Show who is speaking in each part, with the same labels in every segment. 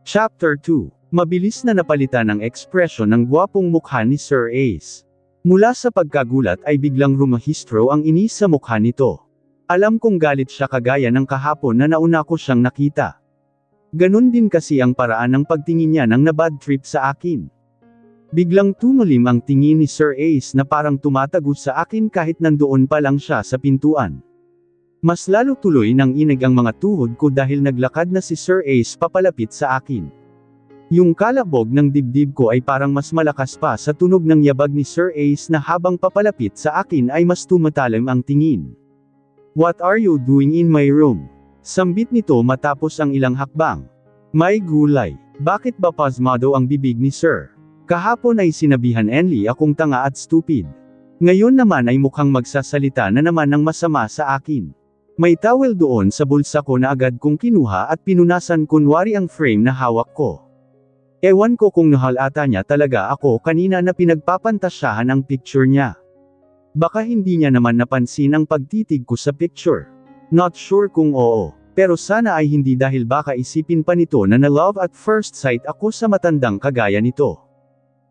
Speaker 1: Chapter 2. Mabilis na napalitan ang ekspresyon ng gwapong mukha ni Sir Ace. Mula sa pagkagulat ay biglang rumahistro ang inis sa mukha nito. Alam kong galit siya kagaya ng kahapon na nauna ko siyang nakita. Ganun din kasi ang paraan ng pagtingin niya nang nabad trip sa akin. Biglang tumulim ang tingin ni Sir Ace na parang tumatagos sa akin kahit nandoon pa lang siya sa pintuan. Mas lalo tuloy nang inig ang mga tuhod ko dahil naglakad na si Sir Ace papalapit sa akin. Yung kalabog ng dibdib ko ay parang mas malakas pa sa tunog ng yabag ni Sir Ace na habang papalapit sa akin ay mas tumatalim ang tingin. "What are you doing in my room?" Sambit nito matapos ang ilang hakbang. May gulay. Bakit ba pasmado ang bibig ni Sir? Kahapon ay sinabihan Enli akong tanga at stupid. Ngayon naman ay mukhang magsasalita na naman ng masama sa akin. May towel doon sa bulsa ko na agad kong kinuha at pinunasan kunwari ang frame na hawak ko. Ewan ko kung nahalata niya talaga ako kanina na pinagpapantasyahan ang picture niya. Baka hindi niya naman napansin ang pagtitig ko sa picture. Not sure kung oo, pero sana ay hindi dahil baka isipin pa nito na na-love at first sight ako sa matandang kagaya nito.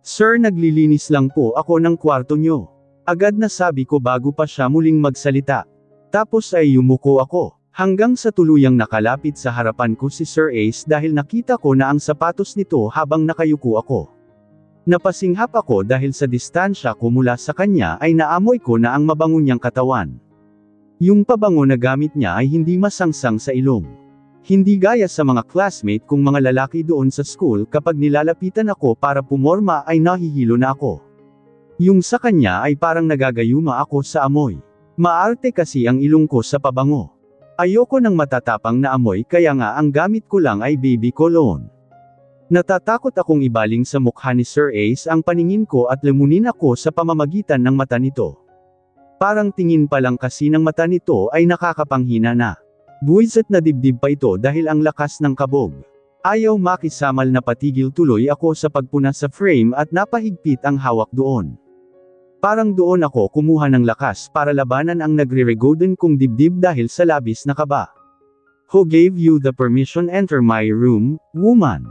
Speaker 1: "Sir, naglilinis lang po ako ng kwarto niyo." Agad na sabi ko bago pa siya muling magsalita. Tapos ay yumuko ako. Hanggang sa tuluyang nakalapit sa harapan ko si Sir Ace dahil nakita ko na ang sapatos nito habang nakayuko ako. Napasinghap ako dahil sa distansya ko mula sa kanya ay naamoy ko na ang mabango niyang katawan. Yung pabango na gamit niya ay hindi masangsang sa ilong. Hindi gaya sa mga classmate kong mga lalaki doon sa school kapag nilalapitan ako para pumorma ay nahihilo na ako. Yung sa kanya ay parang nagagayuma ako sa amoy. Maarte kasi ang ilong ko sa pabango. Ayoko ng matatapang na amoy kaya nga ang gamit ko lang ay baby cologne. Natatakot akong ibaling sa mukha ni Sir Ace ang paningin ko at lamunin ako sa pamamagitan ng mata nito. Parang tingin pa lang kasi ng mata nito ay nakakapanghina na. Buwisit na dibdib pa ito dahil ang lakas ng kabog. Ayaw makisamal na patigil tuloy ako sa pagpuna sa frame at napahigpit ang hawak doon. Parang doon ako kumuha ng lakas para labanan ang nagre-regoden kong dibdib dahil sa labis na kaba. "Who gave you the permission enter my room, woman?"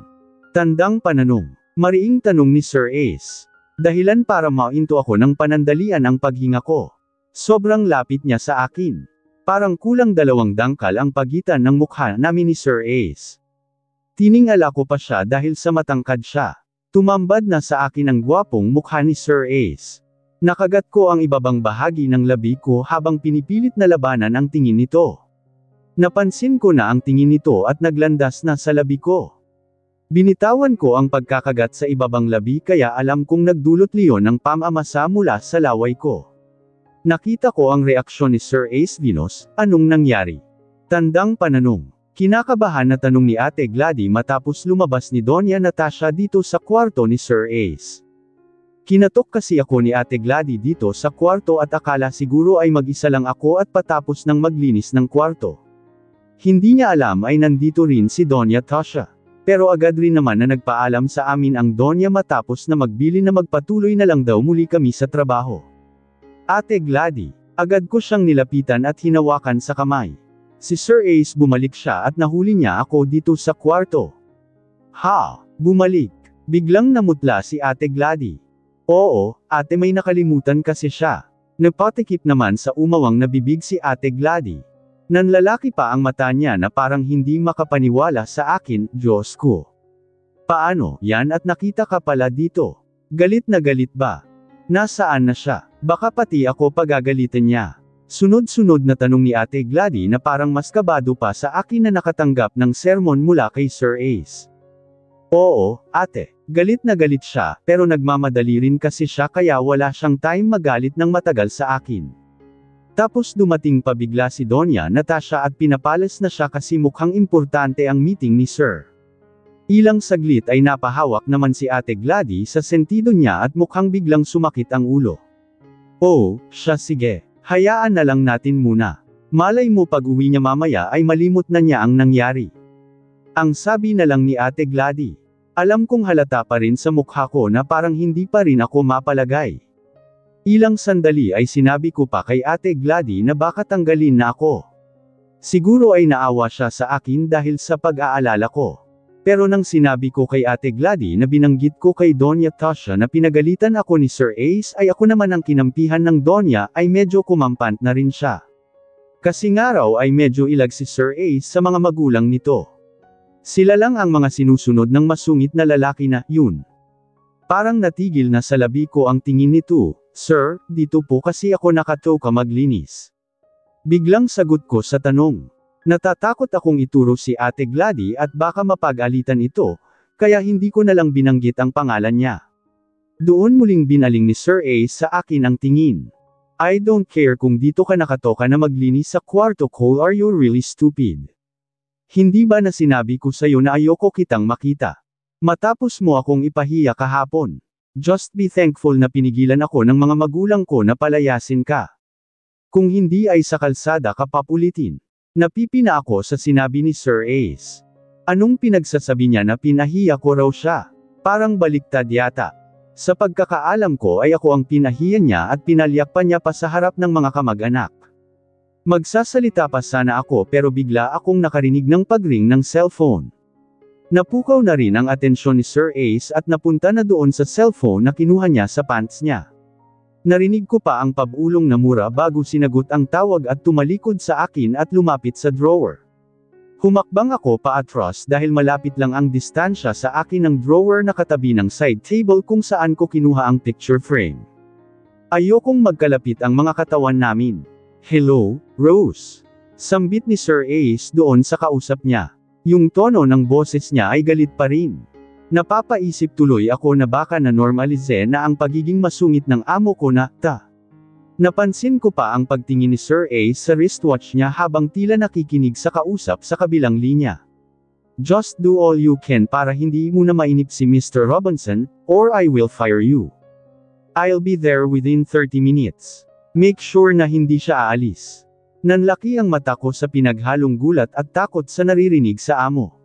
Speaker 1: Tandang pananong. Mariing tanong ni Sir Ace. Dahilan para mainto ako ng panandalian ang paghinga ko. Sobrang lapit niya sa akin. Parang kulang 2 dangkal ang pagitan ng mukha namin ni Sir Ace. Tiningala ko pa siya dahil sa matangkad siya. Tumambad na sa akin ang gwapong mukha ni Sir Ace. Nakagat ko ang ibabang bahagi ng labi ko habang pinipilit na labanan ang tingin nito. Napansin ko na ang tingin nito at naglandas na sa labi ko. Binitawan ko ang pagkakagat sa ibabang labi kaya alam kong nagdulot liyon ng pamamasa mula sa laway ko. Nakita ko ang reaksyon ni Sir Ace Venus, anong nangyari? Tandang pananong. Kinakabahan na tanong ni Ate Glady matapos lumabas ni Doña Natasha dito sa kwarto ni Sir Ace. Kinatok kasi ako ni Ate Glady dito sa kwarto at akala siguro ay mag-isa lang ako at patapos ng maglinis ng kwarto. Hindi niya alam ay nandito rin si Doña Tasha. Pero agad rin naman na nagpaalam sa amin ang Doña matapos na magbili na magpatuloy na lang daw muli kami sa trabaho. "Ate Glady." Agad ko siyang nilapitan at hinawakan sa kamay. Si Sir Ace bumalik siya at nahuli niya ako dito sa kwarto. "Ha? Bumalik?" Biglang namutla si Ate Glady. "Oo, ate, may nakalimutan kasi siya." Napatikip naman sa umawang na bibig si Ate Glady. Nanlalaki pa ang mata niya na parang hindi makapaniwala sa akin, Diyos ko. "Paano yan at nakita ka pala dito? Galit na galit ba? Nasaan na siya? Baka pati ako pagagalitan niya." Sunod-sunod na tanong ni Ate Glady na parang mas kabado pa sa akin na nakatanggap ng sermon mula kay Sir Ace. "Oo, ate. Galit na galit siya, pero nagmamadali rin kasi siya kaya wala siyang time magalit ng matagal sa akin." Tapos dumating pa bigla si Doña Natasha at pinapalas na siya kasi mukhang importante ang meeting ni Sir. Ilang saglit ay napahawak naman si Ate Glady sa sentido niya at mukhang biglang sumakit ang ulo. "Oh, siya, sige. Hayaan na lang natin muna. Malay mo pag-uwi niya mamaya ay malimot na niya ang nangyari." Ang sabi na lang ni Ate Glady. Alam kong halata pa rin sa mukha ko na parang hindi pa rin ako mapalagay. Ilang sandali ay sinabi ko pa kay Ate Glady na baka tanggalin na ako. Siguro ay naawa siya sa akin dahil sa pag-aalala ko. Pero nang sinabi ko kay Ate Gladys na binanggit ko kay Doña Tasha na pinagalitan ako ni Sir Ace ay ako naman ang kinampihan ng Donya ay medyo kumampant na rin siya. Kasi nga raw ay medyo ilag si Sir Ace sa mga magulang nito. Sila lang ang mga sinusunod ng masungit na lalaki na, yun. Parang natigil na sa labi ko ang tingin nito, Sir, dito po kasi ako nakatoka maglinis. Biglang sagot ko sa tanong. Natatakot akong ituro si Ate Gladys at baka mapag-alitan ito, kaya hindi ko na lang binanggit ang pangalan niya. Doon muling binaling ni Sir Ace sa akin ang tingin. I don't care kung dito ka nakatoka na maglinis sa kwarto ko, are you really stupid? Hindi ba na sinabi ko sa'yo na ayoko kitang makita? Matapos mo akong ipahiya kahapon. Just be thankful na pinigilan ako ng mga magulang ko na palayasin ka. Kung hindi ay sa kalsada ka papulitin. Napipina ako sa sinabi ni Sir Ace. Anong pinagsasabi niya na pinahiya ko raw siya? Parang baliktad yata. Sa pagkakaalam ko ay ako ang pinahiya niya at pinalyak pa niya pa sa harap ng mga kamag-anak. Magsasalita pa sana ako pero bigla akong nakarinig ng pagring ng cellphone. Napukaw na rin ang atensyon ni Sir Ace at napunta na doon sa cellphone na kinuha niya sa pants niya. Narinig ko pa ang pabulong na mura bago sinagot ang tawag at tumalikod sa akin at lumapit sa drawer. Humakbang ako paatras dahil malapit lang ang distansya sa akin ng drawer na katabi ng side table kung saan ko kinuha ang picture frame. Ayokong magkalapit ang mga katawan namin. Hello, Rose. Sambit ni Sir Ace doon sa kausap niya. Yung tono ng boses niya ay galit pa rin. Napapaisip tuloy ako na baka na-normalize na ang pagiging masungit ng amo ko na, Napansin ko pa ang pagtingin ni Sir Ace sa wristwatch niya habang tila nakikinig sa kausap sa kabilang linya. Just do all you can para hindi mo na mainip si Mr. Robinson, or I will fire you. I'll be there within 30 minutes. Make sure na hindi siya aalis. Nanlaki ang mata ko sa pinaghalong gulat at takot sa naririnig sa amo.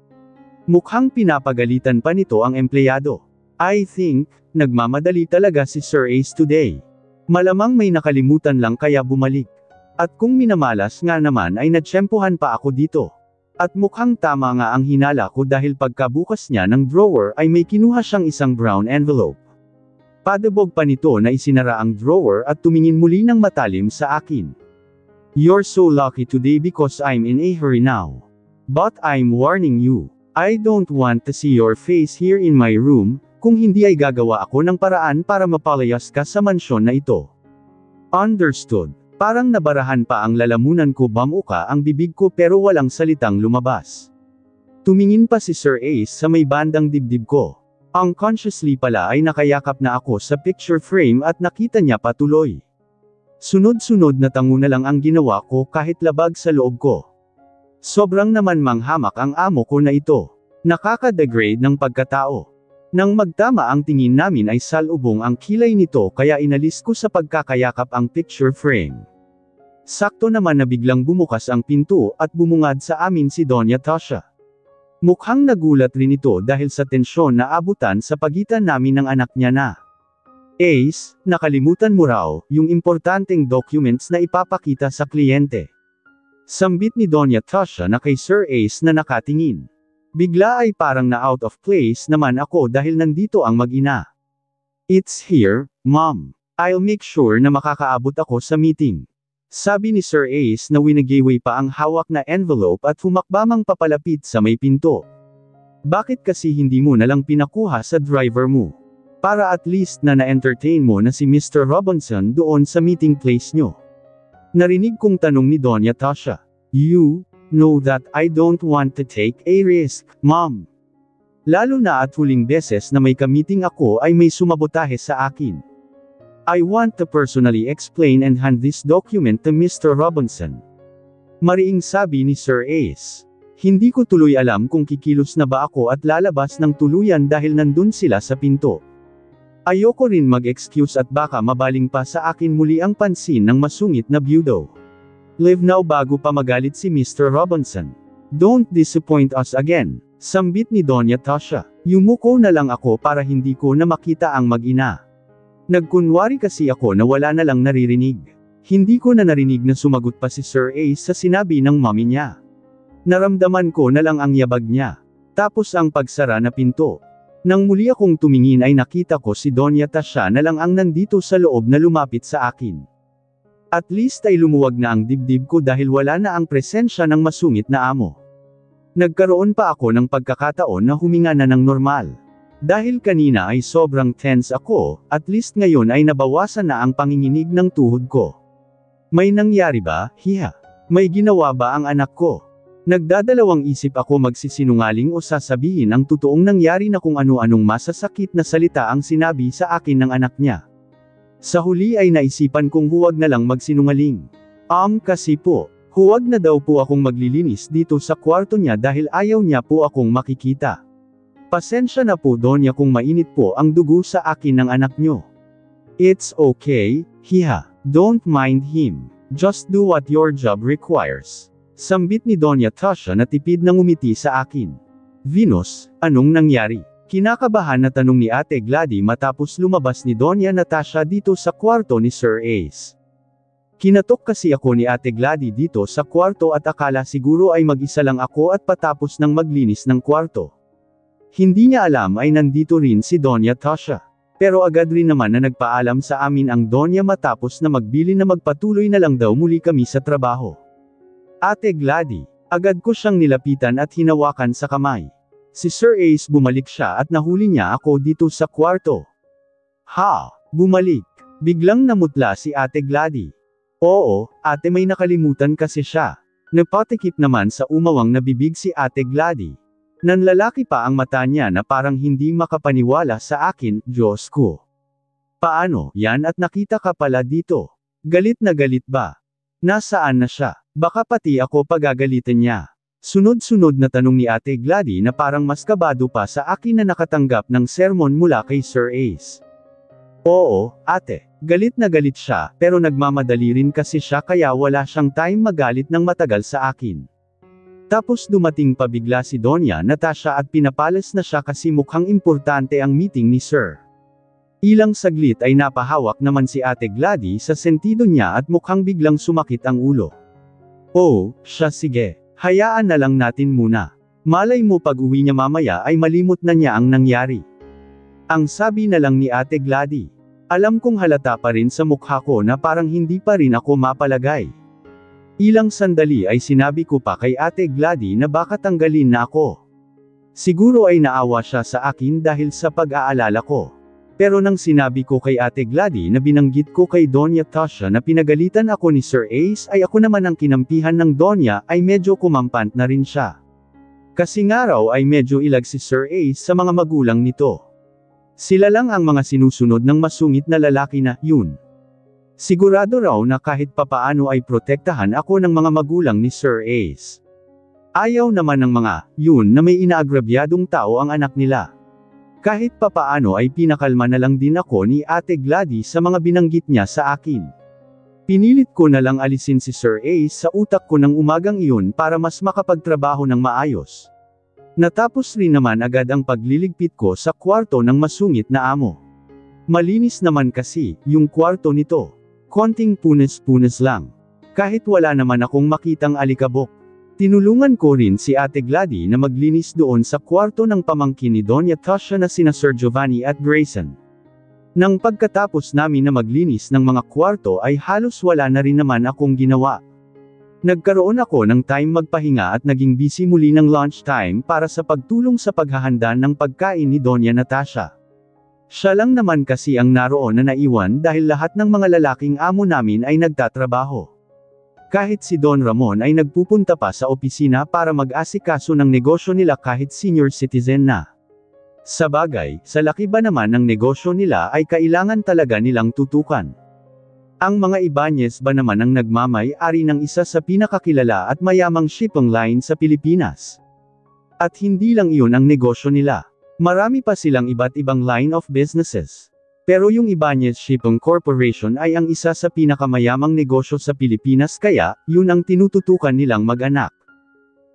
Speaker 1: Mukhang pinapagalitan pa nito ang empleyado. I think, nagmamadali talaga si Sir Ace today. Malamang may nakalimutan lang kaya bumalik. At kung minamalas nga naman ay natsyempohan pa ako dito. At mukhang tama nga ang hinala ko dahil pagkabukas niya ng drawer ay may kinuha siyang isang brown envelope. Padabog pa nito na isinara ang drawer at tumingin muli ng matalim sa akin. You're so lucky today because I'm in a hurry now. But I'm warning you. I don't want to see your face here in my room, kung hindi ay gagawa ako ng paraan para mapalayas ka sa mansyon na ito. Understood. Parang nabarahan pa ang lalamunan ko, bamuka ang bibig ko pero walang salitang lumabas. Tumingin pa si Sir Ace sa may bandang dibdib ko. Unconsciously pala ay nakayakap na ako sa picture frame at nakita niya patuloy. Sunod-sunod na tango na lang ang ginawa ko kahit labag sa loob ko. Sobrang naman manghamak ang amo ko na ito. Nakaka-degrade ng pagkatao. Nang magtama ang tingin namin ay salubong ang kilay nito kaya inalis ko sa pagkakayakap ang picture frame. Sakto naman na biglang bumukas ang pinto at bumungad sa amin si Doña Tasha. Mukhang nagulat rin ito dahil sa tensyon na abutan sa pagitan namin ng anak niya na. Ace, nakalimutan mo raw, yung importanteng documents na ipapakita sa kliyente. Sambit ni Doña Tasha na kay Sir Ace na nakatingin. Bigla ay parang na out of place naman ako dahil nandito ang mag-ina. It's here, Mom. I'll make sure na makakaabot ako sa meeting. Sabi ni Sir Ace na winagiway pa ang hawak na envelope at humakbamang papalapit sa may pinto. Bakit kasi hindi mo nalang pinakuha sa driver mo? Para at least na na-entertain mo na si Mr. Robinson doon sa meeting place nyo. Narinig kong tanong ni Doña Tasha. You know that I don't want to take a risk, Mom. Lalo na at huling beses na may kamiting ako ay may sumabotahe sa akin. I want to personally explain and hand this document to Mr. Robinson. Mariing sabi ni Sir Ace. Hindi ko tuloy alam kung kikilos na ba ako at lalabas ng tuluyan dahil nandun sila sa pinto. Ayoko rin mag-excuse at baka mabaling pa sa akin muli ang pansin ng masungit na byudo. Live now bago pa magalit si Mr. Robinson. Don't disappoint us again, sambit ni Doña Tasha. Yumuko na lang ako para hindi ko na makita ang mag-ina. Nagkunwari kasi ako na wala na lang naririnig. Hindi ko na narinig na sumagot pa si Sir Ace sa sinabi ng mommy niya. Naramdaman ko na lang ang yabag niya. Tapos ang pagsara na pinto. Nang muli akong tumingin ay nakita ko si Doña Tasha na lang ang nandito sa loob na lumapit sa akin. At least ay lumuwag na ang dibdib ko dahil wala na ang presensya ng masungit na amo. Nagkaroon pa ako ng pagkakataon na huminga na ng normal. Dahil kanina ay sobrang tense ako, at least ngayon ay nabawasan na ang panginginig ng tuhod ko. May nangyari ba, hiha? May ginawa ba ang anak ko? Nagdadalawang isip ako magsisinungaling o sasabihin ang totoong nangyari na kung ano-anong masasakit na salita ang sinabi sa akin ng anak niya. Sa huli ay naisipan kong huwag na lang magsinungaling. Kasi po, huwag na daw po akong maglilinis dito sa kwarto niya dahil ayaw niya po akong makikita. Pasensya na po Donya kung mainit po ang dugo sa akin ng anak niyo. It's okay, hiha. Don't mind him. Just do what your job requires. Sambit ni Doña Tasha na tipid na ngumiti sa akin. Venus, anong nangyari? Kinakabahan na tanong ni Ate Gladys matapos lumabas ni Doña Natasha dito sa kwarto ni Sir Ace. Kinatok kasi ako ni Ate Gladys dito sa kwarto at akala siguro ay mag-isa lang ako at patapos ng maglinis ng kwarto. Hindi niya alam ay nandito rin si Doña Tasha. Pero agad rin naman na nagpaalam sa amin ang Doña matapos na magbili na magpatuloy na lang daw muli kami sa trabaho. Ate Gladys, agad ko siyang nilapitan at hinawakan sa kamay. Si Sir Ace bumalik siya at nahuli niya ako dito sa kwarto. Ha? Bumalik? Biglang namutla si Ate Gladys. Oo, ate may nakalimutan kasi siya. Napatikip naman sa umawang na bibig si Ate Gladys. Nanlalaki pa ang mata niya na parang hindi makapaniwala sa akin, Diyos ko. Paano, yan at nakita ka pala dito? Galit na galit ba? Nasaan na siya? Baka pati ako pagagalitan niya. Sunod-sunod na tanong ni Ate Gladys na parang mas kabado pa sa akin na nakatanggap ng sermon mula kay Sir Ace. Oo, ate, galit na galit siya, pero nagmamadali rin kasi siya kaya wala siyang time magalit ng matagal sa akin. Tapos dumating pa bigla si Doña Natasha at pinapalas na siya kasi mukhang importante ang meeting ni Sir. Ilang saglit ay napahawak naman si Ate Gladys sa sentido niya at mukhang biglang sumakit ang ulo. Oh, siya sige. Hayaan na lang natin muna. Malay mo pag-uwi niya mamaya ay malimot na niya ang nangyari. Ang sabi na lang ni Ate Gladys. Alam kong halata pa rin sa mukha ko na parang hindi pa rin ako mapalagay. Ilang sandali ay sinabi ko pa kay Ate Gladys na baka tanggalin na ako. Siguro ay naawa siya sa akin dahil sa pag-aalala ko. Pero nang sinabi ko kay Ate Gladys na binanggit ko kay Doña Tasha na pinagalitan ako ni Sir Ace ay ako naman ang kinampihan ng Doña ay medyo kumampant na rin siya. Kasi nga raw ay medyo ilag si Sir Ace sa mga magulang nito. Sila lang ang mga sinusunod ng masungit na lalaki na, yun. Sigurado raw na kahit papaano ay protektahan ako ng mga magulang ni Sir Ace. Ayaw naman ng mga, yun na may inaagrabyadong tao ang anak nila. Kahit papaano ay pinakalma na lang din ako ni Ate Gladys sa mga binanggit niya sa akin. Pinilit ko na lang alisin si Sir Ace sa utak ko ng umagang iyon para mas makapagtrabaho ng maayos. Natapos rin naman agad ang pagliligpit ko sa kwarto ng masungit na amo. Malinis naman kasi, yung kwarto nito. Konting punes-punes lang. Kahit wala naman akong makitang alikabok. Tinulungan ko rin si Ate Gladys na maglinis doon sa kwarto ng pamangkin ni Doña Tasha na sina Sir Giovanni at Grayson. Nang pagkatapos namin na maglinis ng mga kwarto ay halos wala na rin naman akong ginawa. Nagkaroon ako ng time magpahinga at naging busy muli ng lunchtime para sa pagtulong sa paghahanda ng pagkain ni Doña Natasha. Siya lang naman kasi ang naroon na naiwan dahil lahat ng mga lalaking amo namin ay nagtatrabaho. Kahit si Don Ramon ay nagpupunta pa sa opisina para mag-asikaso ng negosyo nila kahit senior citizen na. Sa bagay, sa laki ba naman ng negosyo nila ay kailangan talaga nilang tutukan. Ang mga Ibanez ba naman ang nagmamay-ari ng isa sa pinakakilala at mayamang shipping line sa Pilipinas? At hindi lang iyon ang negosyo nila. Marami pa silang iba't ibang line of businesses. Pero yung Ibanez Shipping Corporation ay ang isa sa pinakamayamang negosyo sa Pilipinas kaya, yun ang tinututukan nilang mag-anak.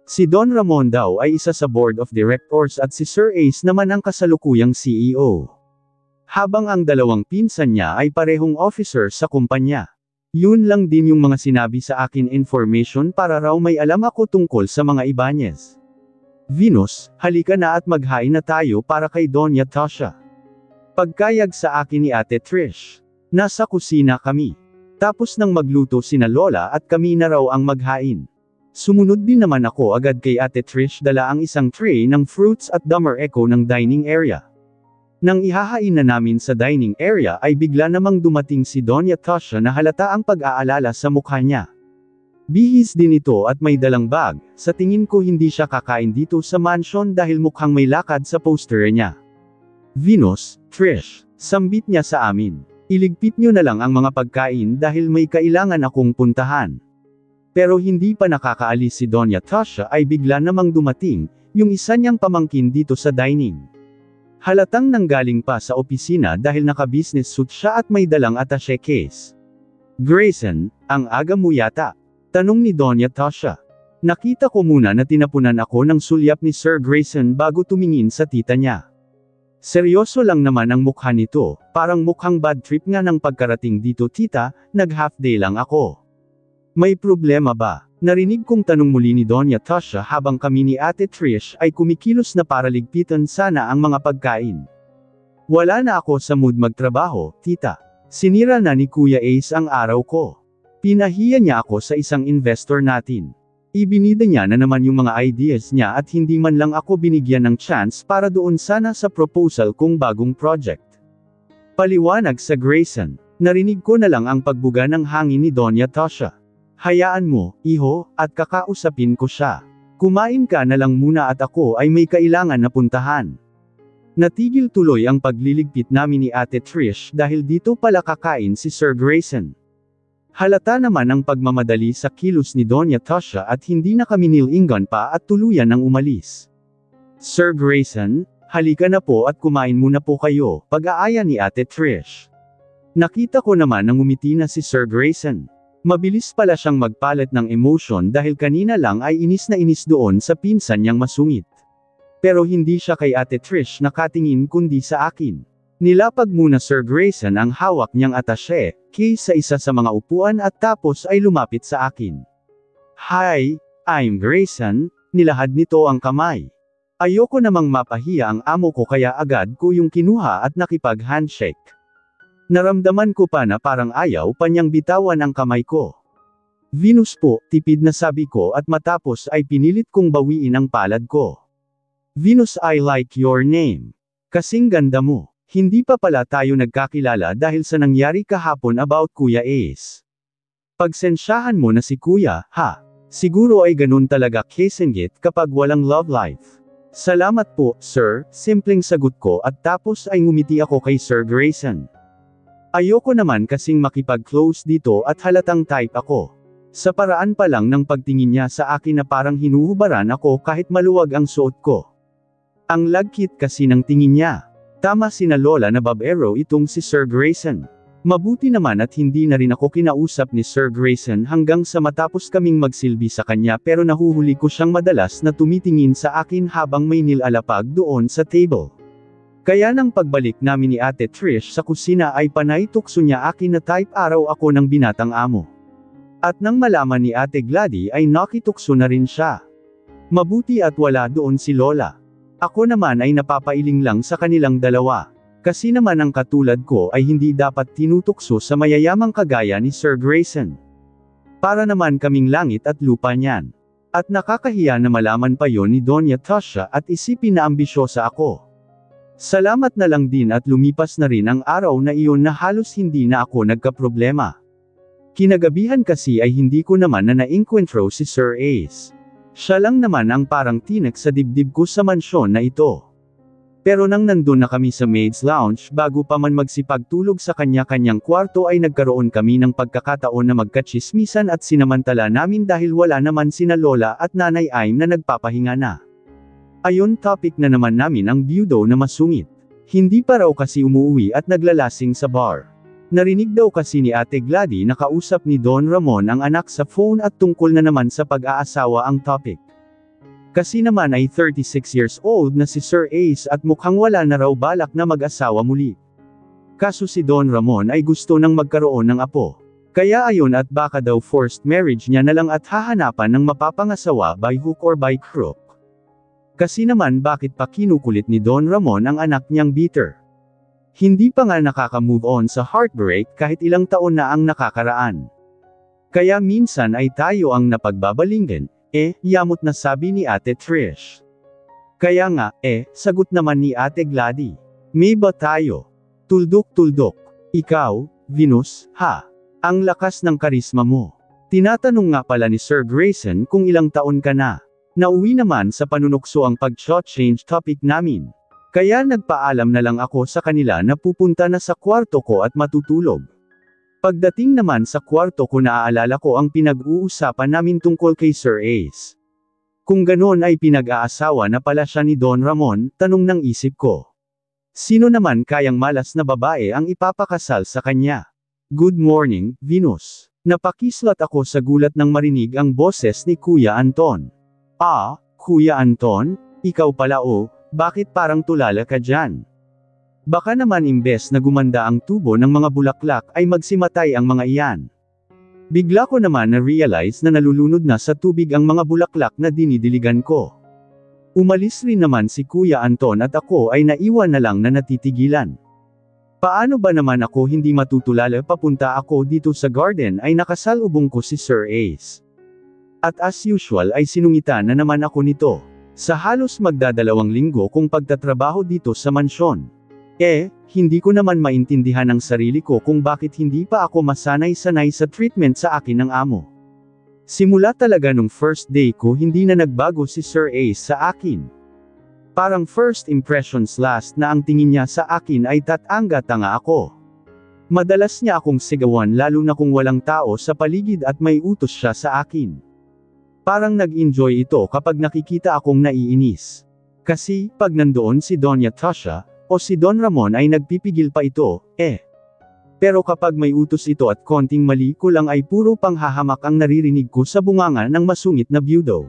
Speaker 1: Si Don Ramon daw ay isa sa board of directors at si Sir Ace naman ang kasalukuyang CEO. Habang ang dalawang pinsan niya ay parehong officer sa kumpanya. Yun lang din yung mga sinabi sa akin information para raw may alam ako tungkol sa mga Ibanez. Venus, halika na at maghain na tayo para kay Doña Tasha. Pagkayag sa akin ni Ate Trish. Nasa kusina kami. Tapos nang magluto sina Lola at kami na raw ang maghain. Sumunod din naman ako agad kay Ate Trish dala ang isang tray ng fruits at dummer echo ng dining area. Nang ihahain na namin sa dining area ay bigla namang dumating si Doña Tasha na halata ang pag-aalala sa mukha niya. Bihis din ito at may dalang bag, sa tingin ko hindi siya kakain dito sa mansion dahil mukhang may lakad sa poster niya. Venus, Trish, sambit niya sa amin. Iligpit niyo na lang ang mga pagkain dahil may kailangan akong puntahan. Pero hindi pa nakakaalis si Doña Tasha ay bigla namang dumating, yung isa niyang pamangkin dito sa dining. Halatang nanggaling pa sa opisina dahil naka-business suit siya at may dalang attaché case. Grayson, ang aga mo yata? Tanong ni Doña Tasha. Nakita ko muna na tinapunan ako ng sulyap ni Sir Grayson bago tumingin sa tita niya. Seryoso lang naman ang mukha nito, parang mukhang bad trip nga ng pagkarating dito tita, nag-half day lang ako. May problema ba? Narinig kong tanong muli ni Doña Tasha habang kami ni Ate Trish ay kumikilos na para ligpitan sana ang mga pagkain. Wala na ako sa mood magtrabaho, tita. Sinira na ni Kuya Ace ang araw ko. Pinahiya niya ako sa isang investor natin. Ibinida niya na naman yung mga ideas niya at hindi man lang ako binigyan ng chance para doon sana sa proposal kong bagong project. Paliwanag sa Grayson. Narinig ko na lang ang pagbuga ng hangin ni Doña Tasha. Hayaan mo, iho, at kakausapin ko siya. Kumain ka na lang muna at ako ay may kailangan na puntahan. Natigil tuloy ang pagliligpit namin ni Ate Trish dahil dito pala kakain si Sir Grayson. Halata naman ang pagmamadali sa kilos ni Doña Tasha at hindi na kami nilingan pa at tuluyan ng umalis. Sir Grayson, halika na po at kumain muna po kayo, pag-aaya ni Ate Trish. Nakita ko naman nang umiti na si Sir Grayson. Mabilis pala siyang magpalit ng emotion dahil kanina lang ay inis na inis doon sa pinsan niyang masungit. Pero hindi siya kay Ate Trish nakatingin kundi sa akin. Nilapag muna Sir Grayson ang hawak niyang attaché case sa isa sa mga upuan at tapos ay lumapit sa akin. Hi, I'm Grayson, nilahad nito ang kamay. Ayoko namang mapahiya ang amo ko kaya agad ko yung kinuha at nakipag-handshake. Naramdaman ko pa na parang ayaw pa niyang bitawan ang kamay ko. Venus po, tipid na sabi ko at matapos ay pinilit kong bawiin ang palad ko. Venus, I like your name. Kasing ganda mo. Hindi pa pala tayo nagkakilala dahil sa nangyari kahapon about Kuya Ace. Pagsensyahan mo na si Kuya, ha? Siguro ay ganun talaga Kesengit kapag walang love life. Salamat po, sir, simpleng sagot ko at tapos ay ngumiti ako kay Sir Grayson. Ayoko naman kasing makipag-close dito at halatang type ako. Sa paraan pa lang ng pagtingin niya sa akin na parang hinuhubaran ako kahit maluwag ang suot ko. Ang lagkit kasi ng tingin niya. Tama sina Lola na babero itong si Sir Grayson. Mabuti naman at hindi na rin ako kinausap ni Sir Grayson hanggang sa matapos kaming magsilbi sa kanya pero nahuhuli ko siyang madalas na tumitingin sa akin habang may nilalapag doon sa table. Kaya nang pagbalik namin ni Ate Trish sa kusina ay panay tukso niya akin na type araw ako ng binatang amo. At nang malaman ni Ate Gladys ay nakitukso na rin siya. Mabuti at wala doon si Lola. Ako naman ay napapailing lang sa kanilang dalawa. Kasi naman ang katulad ko ay hindi dapat tinutukso sa mayayamang kagaya ni Sir Grayson. Para naman kaming langit at lupa niyan. At nakakahiya na malaman pa yon ni Doña Tasha at isipin na ambisyosa ako. Salamat na lang din at lumipas na rin ang araw na iyon na halos hindi na ako nagkaproblema. Kinagabihan kasi ay hindi ko naman na nainkwentro si Sir Ace. Siya lang naman ang parang tinek sa dibdib ko sa mansyon na ito. Pero nang nandun na kami sa maid's lounge bago pa man magsipagtulog sa kanya-kanyang kwarto ay nagkaroon kami ng pagkakataon na magkatsismisan at sinamantala namin dahil wala naman sina Lola at Nanay Aim na nagpapahinga na. Ayon topic na naman namin ang byudo na masungit. Hindi pa raw kasi umuwi at naglalasing sa bar. Narinig daw kasi ni Ate Gladys na kausap ni Don Ramon ang anak sa phone at tungkol na naman sa pag-aasawa ang topic. Kasi naman ay 36 years old na si Sir Ace at mukhang wala na raw balak na mag-asawa muli. Kaso si Don Ramon ay gusto nang magkaroon ng apo. Kaya ayon at baka daw forced marriage niya na lang at hahanapan ng mapapangasawa by hook or by crook. Kasi naman bakit pa kinukulit ni Don Ramon ang anak niyang bitter? Hindi pa nga nakaka-move on sa heartbreak kahit ilang taon na ang nakakaraan. Kaya minsan ay tayo ang napagbabalinggan, yamot na sabi ni Ate Trish. Kaya nga, sagot naman ni Ate Gladys. May ba tayo? Tuldok-tuldok. Ikaw, Venus, ha? Ang lakas ng karisma mo. Tinatanong nga pala ni Sir Grayson kung ilang taon ka na. Nauwi naman sa panunukso ang pag-change topic namin. Kaya nagpaalam na lang ako sa kanila na pupunta na sa kwarto ko at matutulog. Pagdating naman sa kwarto ko naaalala ko ang pinag-uusapan namin tungkol kay Sir Ace. Kung ganon ay pinag-aasawa na pala siya ni Don Ramon, tanong ng isip ko. Sino naman kayang malas na babae ang ipapakasal sa kanya? Good morning, Venus. Napakislat ako sa gulat nang marinig ang boses ni Kuya Anton. Kuya Anton? Ikaw pala bakit parang tulala ka dyan? Baka naman imbes na gumanda ang tubo ng mga bulaklak ay magsimatay ang mga iyan. Bigla ko naman na-realize na nalulunod na sa tubig ang mga bulaklak na dinidiligan ko. Umalis rin naman si Kuya Anton at ako ay naiwan na lang na natitigilan. Paano ba naman ako hindi matutulala papunta ako dito sa garden ay nakasalubong ko si Sir Ace. At as usual ay sinungitan na naman ako nito. Sa halos magdadalawang linggo kong pagtatrabaho dito sa mansyon. Hindi ko naman maintindihan ang sarili ko kung bakit hindi pa ako masanay-sanay sa treatment sa akin ng amo. Simula talaga nung first day ko hindi na nagbago si Sir Ace sa akin. Parang first impressions last na ang tingin niya sa akin ay tatanga-tanga ako. Madalas niya akong sigawan lalo na kung walang tao sa paligid at may utos siya sa akin. Parang nag-enjoy ito kapag nakikita akong naiinis. Kasi, pag nandoon si Doña Tasha, o si Don Ramon ay nagpipigil pa ito, Pero kapag may utos ito at konting mali ko lang ay puro panghahamak ang naririnig ko sa bunganga ng masungit na byudo.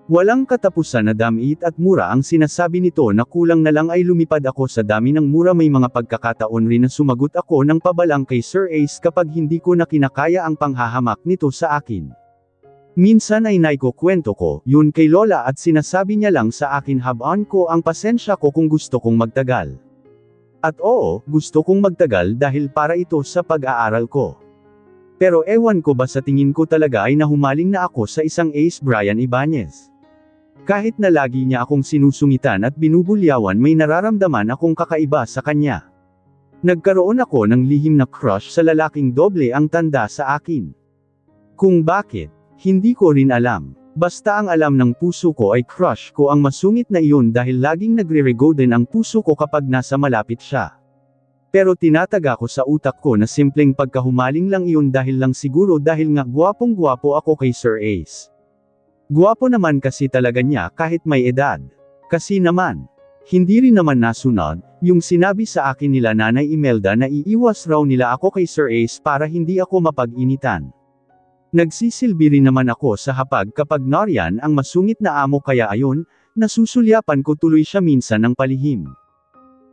Speaker 1: Walang katapusan na damit at mura ang sinasabi nito na kulang na lang ay lumipad ako sa dami ng mura may mga pagkakataon rin na sumagot ako ng pabalang kay Sir Ace kapag hindi ko na kinakaya ang panghahamak nito sa akin. Minsan ay naikukwento ko, yun kay Lola at sinasabi niya lang sa akin habaan ko ang pasensya ko kung gusto kong magtagal. At oo, gusto kong magtagal dahil para ito sa pag-aaral ko. Pero ewan ko ba sa tingin ko talaga ay nahumaling na ako sa isang Ace Brian Ibanez. Kahit na lagi niya akong sinusungitan at binubulyawan may nararamdaman akong kakaiba sa kanya. Nagkaroon ako ng lihim na crush sa lalaking doble ang tanda sa akin. Kung bakit? Hindi ko rin alam. Basta ang alam ng puso ko ay crush ko ang masungit na iyon dahil laging nagre-rego din ang puso ko kapag nasa malapit siya. Pero tinataga ko sa utak ko na simpleng pagkahumaling lang iyon dahil lang siguro dahil nga gwapong-gwapo ako kay Sir Ace. Gwapo naman kasi talaga niya kahit may edad. Kasi naman, hindi rin naman nasunod, yung sinabi sa akin nila Nanay Imelda na iiwas raw nila ako kay Sir Ace para hindi ako mapag-initan. Nagsisilbi rin naman ako sa hapag kapag nariyan ang masungit na amo kaya ayon, nasusulyapan ko tuloy siya minsan ng palihim.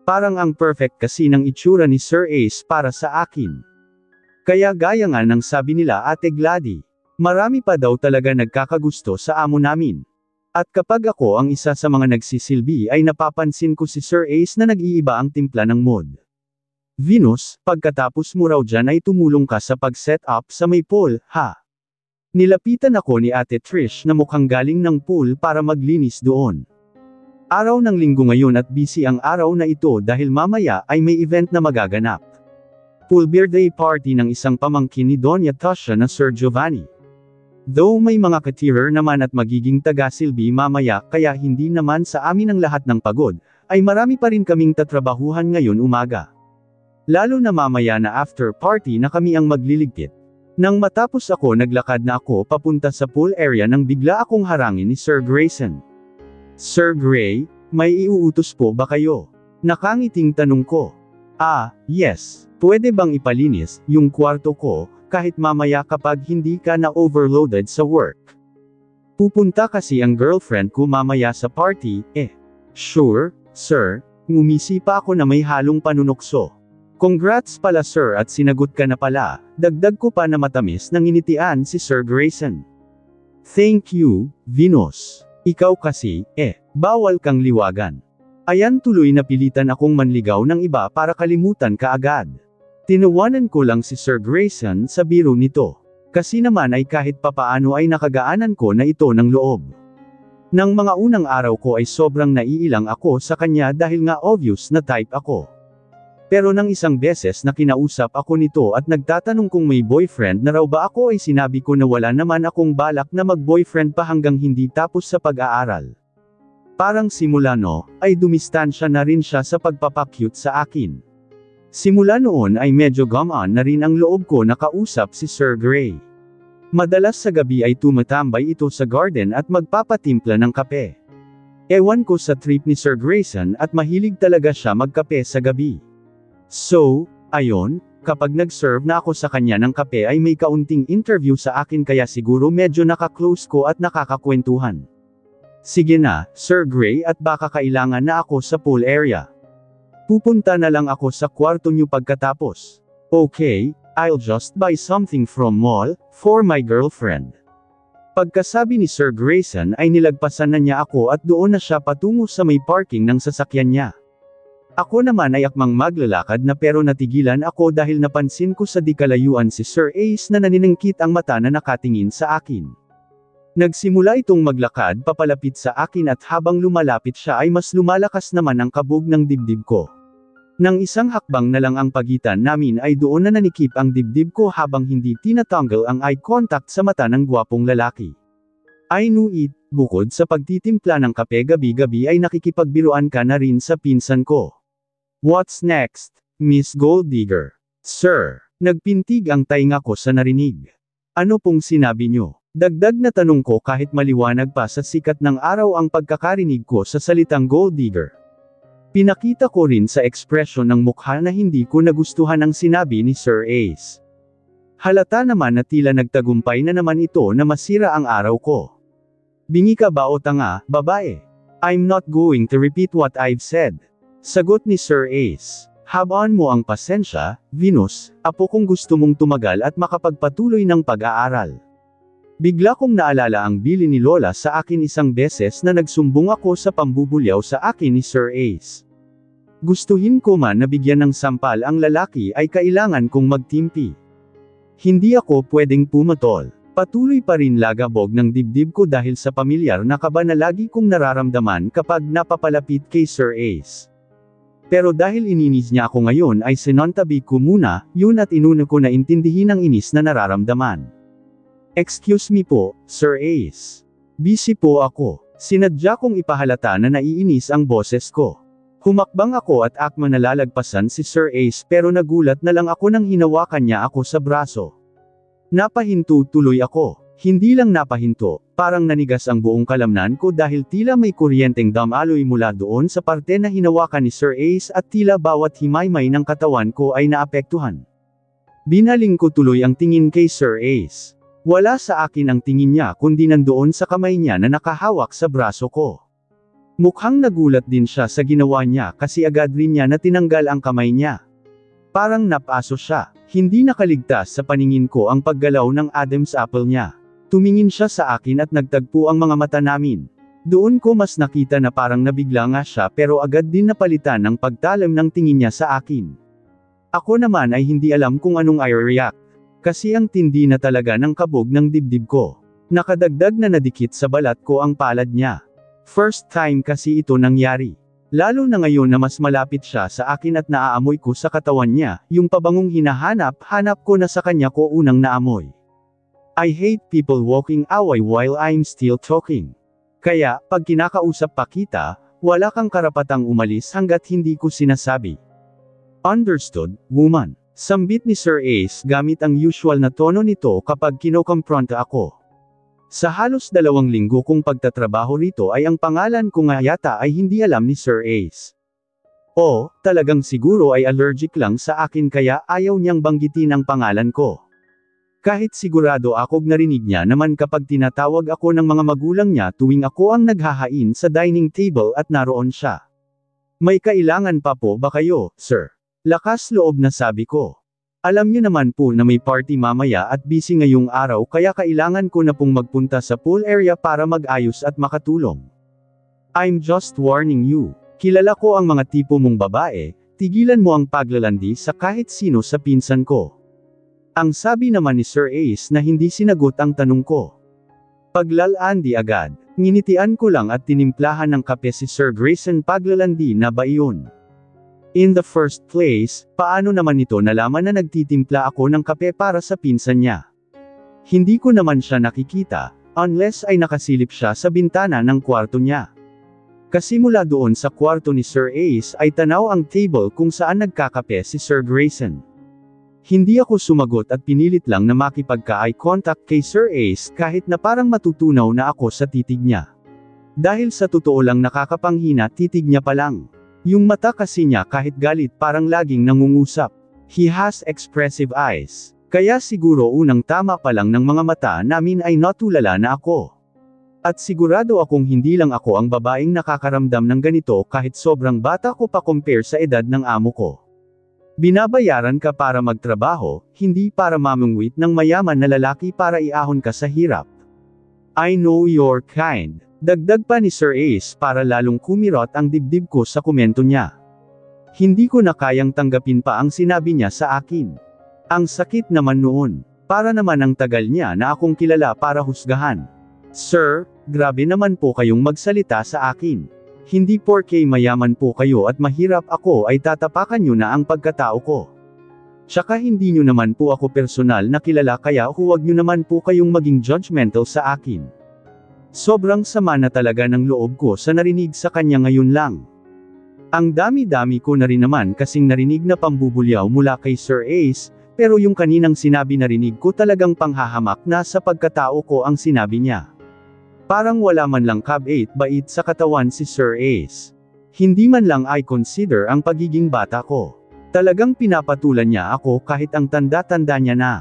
Speaker 1: Parang ang perfect kasi ng itsura ni Sir Ace para sa akin. Kaya gaya nga ng sabi nila Ate Gladys, marami pa daw talaga nagkakagusto sa amo namin. At kapag ako ang isa sa mga nagsisilbi ay napapansin ko si Sir Ace na nag-iiba ang timpla ng mood. Venus, pagkatapos mo raw dyan ay tumulong ka sa pag-set up sa may pool, ha? Nilapitan ako ni Ate Trish na mukhang galing ng pool para maglinis doon. Araw ng linggo ngayon at busy ang araw na ito dahil mamaya ay may event na magaganap. Pool birthday party ng isang pamangkin ni Doña Tasha na Sir Giovanni. Though may mga katirer naman at magiging taga-silbi mamaya kaya hindi naman sa amin ang lahat ng pagod, ay marami pa rin kaming tatrabahuhan ngayon umaga. Lalo na mamaya na after party na kami ang magliligpit. Nang matapos ako naglakad na ako papunta sa pool area nang bigla akong harangin ni Sir Grayson. Sir Gray, may iuutos po ba kayo? Nakangiting tanong ko. Yes. Pwede bang ipalinis yung kwarto ko, kahit mamaya kapag hindi ka na overloaded sa work? Pupunta kasi ang girlfriend ko mamaya sa party, Sure, sir, ngumisi pa ako na may halong panunokso. Congrats pala sir at sinagot ka na pala, dagdag ko pa na matamis nang initian si Sir Grayson. Thank you, Venus. Ikaw kasi, Bawal kang liwagan. Ayan tuloy napilitan akong manligaw ng iba para kalimutan ka agad. Tinawanan ko lang si Sir Grayson sa biro nito. Kasi naman ay kahit papaano ay nakagaanan ko na ito ng loob. Nang mga unang araw ko ay sobrang naiilang ako sa kanya dahil nga obvious na type ako. Pero nang isang beses na kinausap ako nito at nagtatanong kung may boyfriend na raw ba ako ay sinabi ko na wala naman akong balak na mag-boyfriend pa hanggang hindi tapos sa pag-aaral. Parang simula no, ay dumistansya na rin siya sa pagpapakyut sa akin. Simula noon ay medyo gumaan na rin ang loob ko na kausap si Sir Gray. Madalas sa gabi ay tumatambay ito sa garden at magpapatimpla ng kape. Ewan ko sa trip ni Sir Grayson at mahilig talaga siya magkape sa gabi. So, ayon, kapag nag-serve na ako sa kanya ng kape ay may kaunting interview sa akin kaya siguro medyo naka-close ko at nakakakwentuhan. Sige na, Sir Gray at baka kailangan na ako sa pool area. Pupunta na lang ako sa kwarto niyo pagkatapos. Okay, I'll just buy something from mall, for my girlfriend. Pagkasabi ni Sir Grayson ay nilagpasan na niya ako at doon na siya patungo sa may parking ng sasakyan niya. Ako naman ay akmang maglalakad na pero natigilan ako dahil napansin ko sa di kalayuan si Sir Ace na naniningkit ang mata na nakatingin sa akin. Nagsimula itong maglakad papalapit sa akin at habang lumalapit siya ay mas lumalakas naman ang kabog ng dibdib ko. Nang isang hakbang na lang ang pagitan namin ay doon na nanikip ang dibdib ko habang hindi tinatanggal ang eye contact sa mata ng gwapong lalaki. I knew it, bukod sa pagtitimpla ng kape gabi-gabi ay nakikipagbiruan ka na rin sa pinsan ko. What's next, Miss Gold Digger? Sir, nagpintig ang tainga ko sa narinig. Ano pong sinabi niyo? Dagdag na tanong ko kahit maliwanag pa sa sikat ng araw ang pagkakarinig ko sa salitang gold digger. Pinakita ko rin sa ekspresyon ng mukha na hindi ko nagustuhan ang sinabi ni Sir Ace. Halata naman na tila nagtagumpay na naman ito na masira ang araw ko. Bingi ka ba o tanga, babae? I'm not going to repeat what I've said. Sagot ni Sir Ace. Habaan mo ang pasensya, Venus, apo kung gusto mong tumagal at makapagpatuloy ng pag-aaral. Bigla kong naalala ang bili ni Lola sa akin isang beses na nagsumbong ako sa pambubulyaw sa akin ni Sir Ace. Gustuhin ko man na bigyan ng sampal ang lalaki ay kailangan kong magtimpi. Hindi ako pwedeng pumatol. Patuloy pa rin lagabog ng dibdib ko dahil sa pamilyar na kaba na lagi kong nararamdaman kapag napapalapit kay Sir Ace. Pero dahil ininis niya ako ngayon ay sinantabi ko muna, yun at inuna ko na intindihin ang inis na nararamdaman. Excuse me po, Sir Ace. Busy po ako. Sinadya kong ipahalata na naiinis ang boses ko. Humakbang ako at akma nalalagpasan si Sir Ace pero nagulat na lang ako nang hinawakan niya ako sa braso. Napahinto tuloy ako. Hindi lang napahinto, parang nanigas ang buong kalamnan ko dahil tila may kuryenteng damaloy mula doon sa parte na hinawakan ni Sir Ace at tila bawat himaymay ng katawan ko ay naapektuhan. Binaling ko tuloy ang tingin kay Sir Ace. Wala sa akin ang tingin niya kundi nandoon sa kamay niya na nakahawak sa braso ko. Mukhang nagulat din siya sa ginawa niya kasi agad rin niya na tinanggal ang kamay niya. Parang napaso siya. Hindi nakaligtas sa paningin ko ang paggalaw ng Adam's apple niya. Tumingin siya sa akin at nagtagpo ang mga mata namin. Doon ko mas nakita na parang nabigla nga siya pero agad din napalitan ng pagtalam ng tingin niya sa akin. Ako naman ay hindi alam kung anong i-react. Kasi ang tindi na talaga ng kabog ng dibdib ko. Nakadagdag na nadikit sa balat ko ang palad niya. First time kasi ito nangyari. Lalo na ngayon na mas malapit siya sa akin at naaamoy ko sa katawan niya, yung pabangong hinahanap ko na sa kanya ko unang naamoy. I hate people walking away while I'm still talking. Kaya, pag kinakausap pa kita, wala kang karapatang umalis hanggat hindi ko sinasabi. Understood, woman. Sambit ni Sir Ace gamit ang usual na tono nito kapag kinokompronta ako. Sa halos 2 linggo kong pagtatrabaho rito ay ang pangalan ko nga yata ay hindi alam ni Sir Ace. O, talagang siguro ay allergic lang sa akin kaya ayaw niyang banggitin ang pangalan ko. Kahit sigurado akong narinig niya naman kapag tinatawag ako ng mga magulang niya tuwing ako ang naghahain sa dining table at naroon siya. May kailangan pa po ba kayo, sir? Lakas loob na sabi ko. Alam niyo naman po na may party mamaya at busy ngayong araw kaya kailangan ko na pong magpunta sa pool area para mag-ayos at makatulong. I'm just warning you. Kilala ko ang mga tipo mong babae, tigilan mo ang paglalandi sa kahit sino sa pinsan ko. Ang sabi naman ni Sir Ace na hindi sinagot ang tanong ko. Paglalandi agad, nginitian ko lang at tinimplahan ng kape si Sir Grayson. Paglalandi na ba iyon? In the first place, paano naman ito nalaman na nagtitimpla ako ng kape para sa pinsan niya? Hindi ko naman siya nakikita, unless ay nakasilip siya sa bintana ng kwarto niya. Kasi mula doon sa kwarto ni Sir Ace ay tanaw ang table kung saan nagkakape si Sir Grayson. Hindi ako sumagot at pinilit lang na makipagka-eye contact kay Sir Ace kahit na parang matutunaw na ako sa titig niya. Dahil sa totoo lang nakakapanghina titig niya pa lang. Yung mata kasi niya kahit galit parang laging nangungusap. He has expressive eyes. Kaya siguro unang tama pa lang ng mga mata namin ay natulala na ako. At sigurado akong hindi lang ako ang babaeng nakakaramdam ng ganito kahit sobrang bata ko pa compare sa edad ng amo ko. Binabayaran ka para magtrabaho, hindi para mamungwit ng mayaman na lalaki para iahon ka sa hirap. I know your kind. Dagdag pa ni Sir Ace para lalong kumirot ang dibdib ko sa komento niya. Hindi ko na kayang tanggapin pa ang sinabi niya sa akin. Ang sakit naman noon. Para naman ang tagal niya na akong kilala para husgahan. Sir, grabe naman po kayong magsalita sa akin. Hindi porke mayaman po kayo at mahirap ako ay tatapakan nyo na ang pagkatao ko. Tsaka hindi nyo naman po ako personal na kilala kaya huwag nyo naman po kayong maging judgmental sa akin. Sobrang sama na talaga ng loob ko sa narinig sa kanya ngayon lang. Ang dami-dami ko na rin naman kasing narinig na pambubulyaw mula kay Sir Ace, pero yung kaninang sinabi narinig ko talagang panghahamak na sa pagkatao ko ang sinabi niya. Parang wala man lang kabait-bait sa katawan si Sir Ace. Hindi man lang I consider ang pagiging bata ko. Talagang pinapatulan niya ako kahit ang tanda-tanda niya na.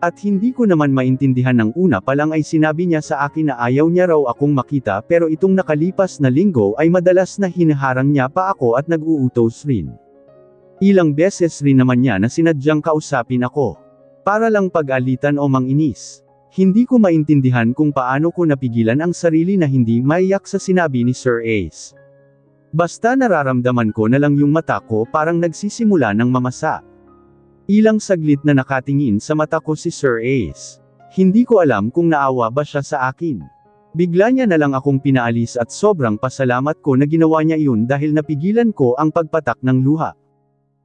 Speaker 1: At hindi ko naman maintindihan ng una pa lang ay sinabi niya sa akin na ayaw niya raw akong makita pero itong nakalipas na linggo ay madalas na hinaharang niya pa ako at nag-uutos rin. Ilang beses rin naman niya na sinadyang kausapin ako. Para lang pag-alitan o manginis. Hindi ko maintindihan kung paano ko napigilan ang sarili na hindi maiyak sa sinabi ni Sir Ace. Basta nararamdaman ko na lang yung mata ko parang nagsisimula ng mamasa. Ilang saglit na nakatingin sa mata ko si Sir Ace. Hindi ko alam kung naawa ba siya sa akin. Bigla niya na lang akong pinaalis at sobrang pasalamat ko na ginawa niya iyon dahil napigilan ko ang pagpatak ng luha.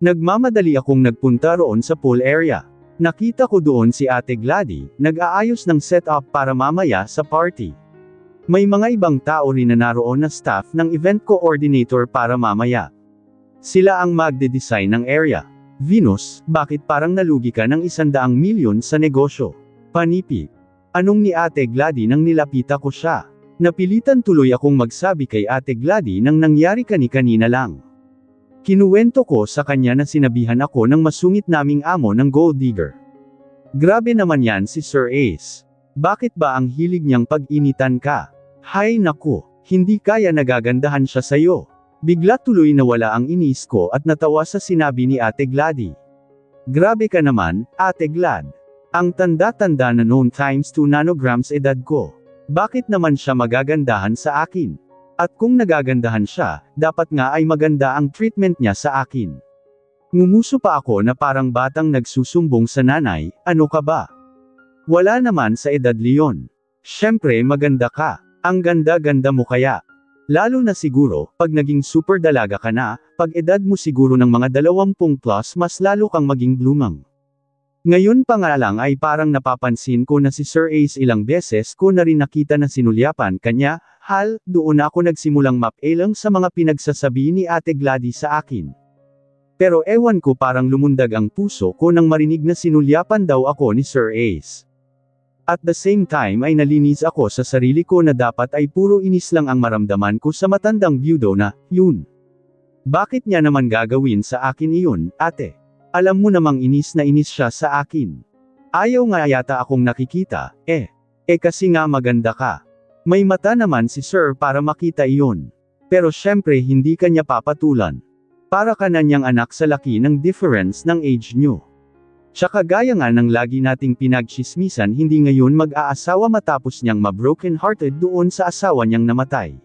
Speaker 1: Nagmamadali akong nagpunta roon sa pool area. Nakita ko doon si Ate Gladys, nag-aayos ng setup para mamaya sa party. May mga ibang tao rin na naroon na staff ng event coordinator para mamaya. Sila ang magde-design ng area. Venus, bakit parang nalugi ka ng 100 milyon sa negosyo? Panipi. Anong ni Ate Gladys nang nilapita ko siya? Napilitan tuloy akong magsabi kay Ate Gladys nang nangyari kani-kanina lang. Kinuwento ko sa kanya na sinabihan ako ng masungit naming amo ng gold digger. Grabe naman yan si Sir Ace. Bakit ba ang hilig niyang pag-initan ka? Hay naku, hindi kaya nagagandahan siya sayo. Bigla tuloy nawala ang inis ko at natawa sa sinabi ni Ate Gladys. Grabe ka naman, Ate Glad. Ang tanda-tanda na noon times 2 nanograms edad ko. Bakit naman siya magagandahan sa akin? At kung nagagandahan siya, dapat nga ay maganda ang treatment niya sa akin. Ngumuso pa ako na parang batang nagsusumbong sa nanay, ano ka ba? Wala naman sa edad Leon. Syempre maganda ka. Ang ganda-ganda mo kaya. Lalo na siguro, pag naging super dalaga ka na, pag edad mo siguro ng mga 20 plus mas lalo kang maging blumang. Ngayon pa nga lang ay parang napapansin ko na si Sir Ace ilang beses ko na rin nakita na sinulyapan kanya, doon ako nagsimulang mapalang sa mga pinagsasabi ni Ate Gladys sa akin. Pero ewan ko parang lumundag ang puso ko nang marinig na sinulyapan daw ako ni Sir Ace. At the same time ay nalinis ako sa sarili ko na dapat ay puro inis lang ang maramdaman ko sa matandang byudo na, yun. Bakit niya naman gagawin sa akin iyon, ate? Alam mo namang inis na inis siya sa akin. Ayaw nga yata akong nakikita, kasi nga maganda ka. May mata naman si Sir para makita iyon. Pero syempre hindi kanya papatulan. Para ka na niyang anak sa laki ng difference ng age nyo. Tsaka gaya nga ng lagi nating pinagchismisan hindi ngayon mag-aasawa matapos niyang ma-broken hearted doon sa asawa niyang namatay.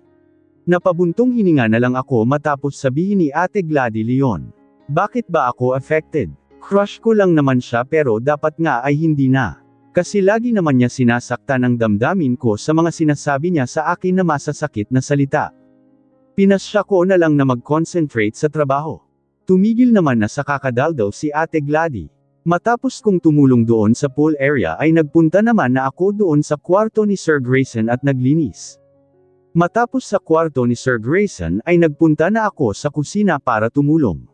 Speaker 1: Napabuntong hininga na lang ako matapos sabihin ni Ate Glady Leon. Bakit ba ako affected? Crush ko lang naman siya pero dapat nga ay hindi na. Kasi lagi naman niya sinasakta ng damdamin ko sa mga sinasabi niya sa akin na masasakit na salita. Pinasya ko na lang na mag-concentrate sa trabaho. Tumigil naman na sa kakadaldal si Ate Glady. Matapos kong tumulong doon sa pool area ay nagpunta naman na ako doon sa kwarto ni Sir Grayson at naglinis. Matapos sa kwarto ni Sir Grayson ay nagpunta na ako sa kusina para tumulong.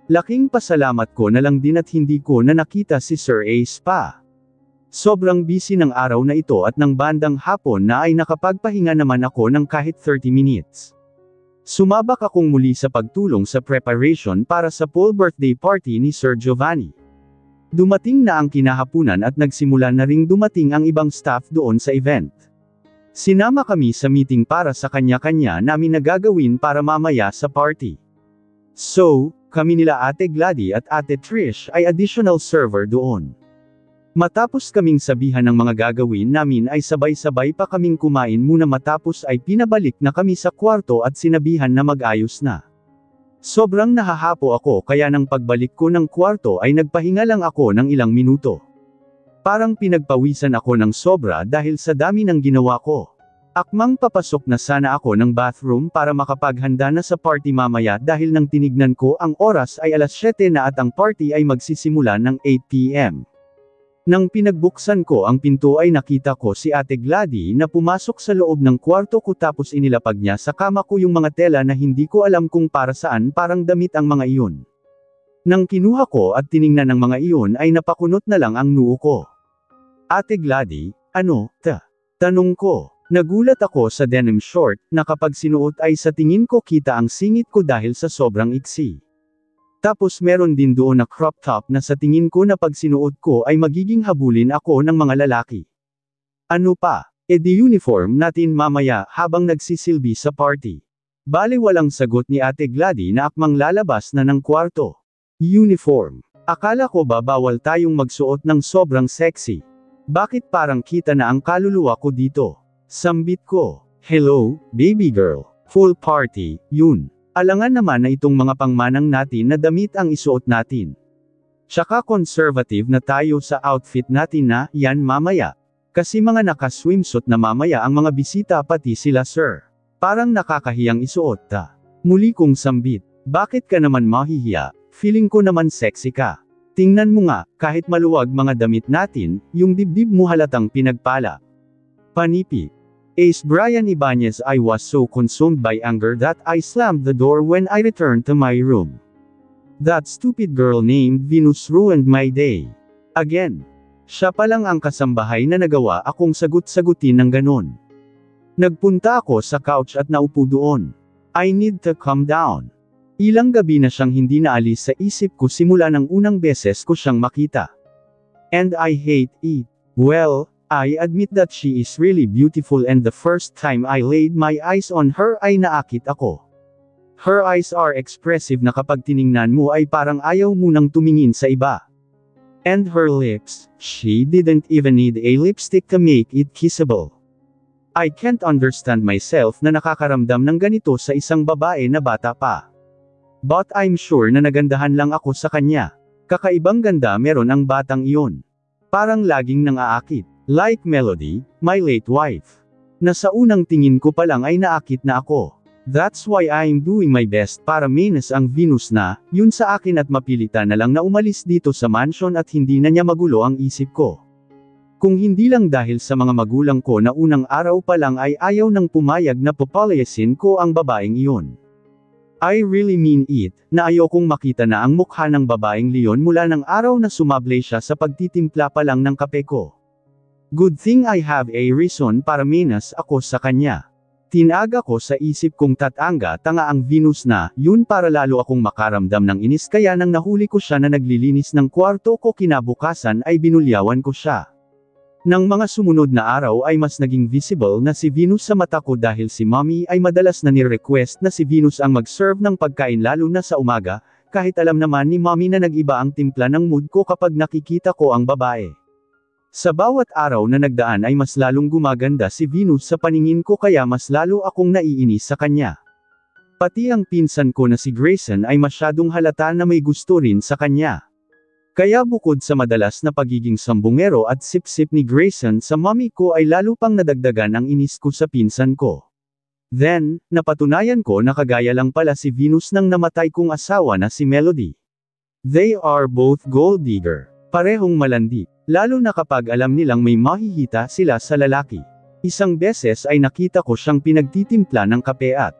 Speaker 1: Laking pasalamat ko na lang din at hindi ko na nakita si Sir Ace pa. Sobrang busy ng araw na ito at ng bandang hapon na ay nakapagpahinga naman ako ng kahit 30 minutes. Sumabak akong muli sa pagtulong sa preparation para sa pool birthday party ni Sir Giovanni. Dumating na ang kinahapunan at nagsimula na ring dumating ang ibang staff doon sa event. Sinama kami sa meeting para sa kanya-kanya namin na gagawin para mamaya sa party. So, kami nila Ate Glady at Ate Trish ay additional server doon. Matapos kaming sabihan ng mga gagawin namin ay sabay-sabay pa kaming kumain muna matapos ay pinabalik na kami sa kwarto at sinabihan na mag-ayos na. Sobrang nahahapo ako kaya nang pagbalik ko ng kwarto ay nagpahinga lang ako ng ilang minuto. Parang pinagpawisan ako ng sobra dahil sa dami ng ginawa ko. Akmang papasok na sana ako ng bathroom para makapaghanda na sa party mamaya dahil nang tinignan ko ang oras ay alas 7 na at ang party ay magsisimula ng 8 p.m. Nang pinagbuksan ko ang pinto ay nakita ko si Ate Glady na pumasok sa loob ng kwarto ko tapos inilapag niya sa kama ko yung mga tela na hindi ko alam kung para saan parang damit ang mga iyon. Nang kinuha ko at tiningnan ang mga iyon ay napakunot na lang ang noo ko. Ate Glady, ano, tanong ko. Nagulat ako sa denim short, na kapag sinuot ay sa tingin ko kita ang singit ko dahil sa sobrang iksi. Tapos meron din doon na crop top na sa tingin ko na pag sinuot ko ay magiging habulin ako ng mga lalaki. Ano pa? Di uniform natin mamaya habang nagsisilbi sa party. Bale walang sagot ni Ate Glady na akmang lalabas na ng kwarto. Uniform. Akala ko ba bawal tayong magsuot ng sobrang sexy? Bakit parang kita na ang kaluluwa ko dito? Sambit ko. Hello, baby girl. Full party, yun. Alangan naman na itong mga pangmanang natin na damit ang isuot natin. Tsaka conservative na tayo sa outfit natin na, yan mamaya. Kasi mga naka-swimsuit na mamaya ang mga bisita pati sila sir. Parang nakakahiyang isuot ta. Muli kong sambit. Bakit ka naman mahihiya? Feeling ko naman sexy ka. Tingnan mo nga, kahit maluwag mga damit natin, yung dibdib mo halatang pinagpala. Panipi. Ace Brian Ibanez. I was so consumed by anger that I slammed the door when I returned to my room. That stupid girl named Venus ruined my day. Again. Siya palang ang kasambahay na nagawa akong sagot-sagutin ng ganon. Nagpunta ako sa couch at naupo doon. I need to calm down. Ilang gabi na siyang hindi naalis sa isip ko simula ng unang beses ko siyang makita. And I hate it. Well, I admit that she is really beautiful and the first time I laid my eyes on her ay naakit ako. Her eyes are expressive na kapag tiningnan mo ay parang ayaw mo nang tumingin sa iba. And her lips, she didn't even need a lipstick to make it kissable. I can't understand myself na nakakaramdam ng ganito sa isang babae na bata pa. But I'm sure na nagandahan lang ako sa kanya. Kakaibang ganda meron ang batang iyon. Parang laging nang-aakit. Like Melody, my late wife. Na sa unang tingin ko pa lang ay naakit na ako. That's why I'm doing my best para mainis ang Venus na, yun sa akin at mapilitan na lang na umalis dito sa mansion at hindi na niya magulo ang isip ko. Kung hindi lang dahil sa mga magulang ko na unang araw pa lang ay ayaw nang pumayag na papalayasin ko ang babaeng iyon. I really mean it, na ayokong makita na ang mukha ng babaeng leon mula ng araw na sumablay siya sa pagtitimpla pa lang ng kape ko. Good thing I have a reason para minas ako sa kanya. Tinaga ko sa isip kong tatanga-tanga ang Venus na, yun para lalo akong makaramdam ng inis kaya nang nahuli ko siya na naglilinis ng kwarto ko kinabukasan ay binulyawan ko siya. Nang mga sumunod na araw ay mas naging visible na si Venus sa mata ko dahil si Mommy ay madalas na ni-request na si Venus ang mag-serve ng pagkain lalo na sa umaga, kahit alam naman ni Mommy na nag-iba ang timpla ng mood ko kapag nakikita ko ang babae. Sa bawat araw na nagdaan ay mas lalong gumaganda si Venus sa paningin ko kaya mas lalo akong naiinis sa kanya. Pati ang pinsan ko na si Grayson ay masyadong halata na may gusto rin sa kanya. Kaya bukod sa madalas na pagiging sambungero at sip-sip ni Grayson sa mommy ko ay lalo pang nadagdagan ang inis ko sa pinsan ko. Then, napatunayan ko na kagaya lang pala si Venus ng namatay kong asawa na si Melody. They are both gold digger. Parehong malandi. Lalo na kapag alam nilang may mahihita sila sa lalaki. Isang beses ay nakita ko siyang pinagtitimpla ng kape at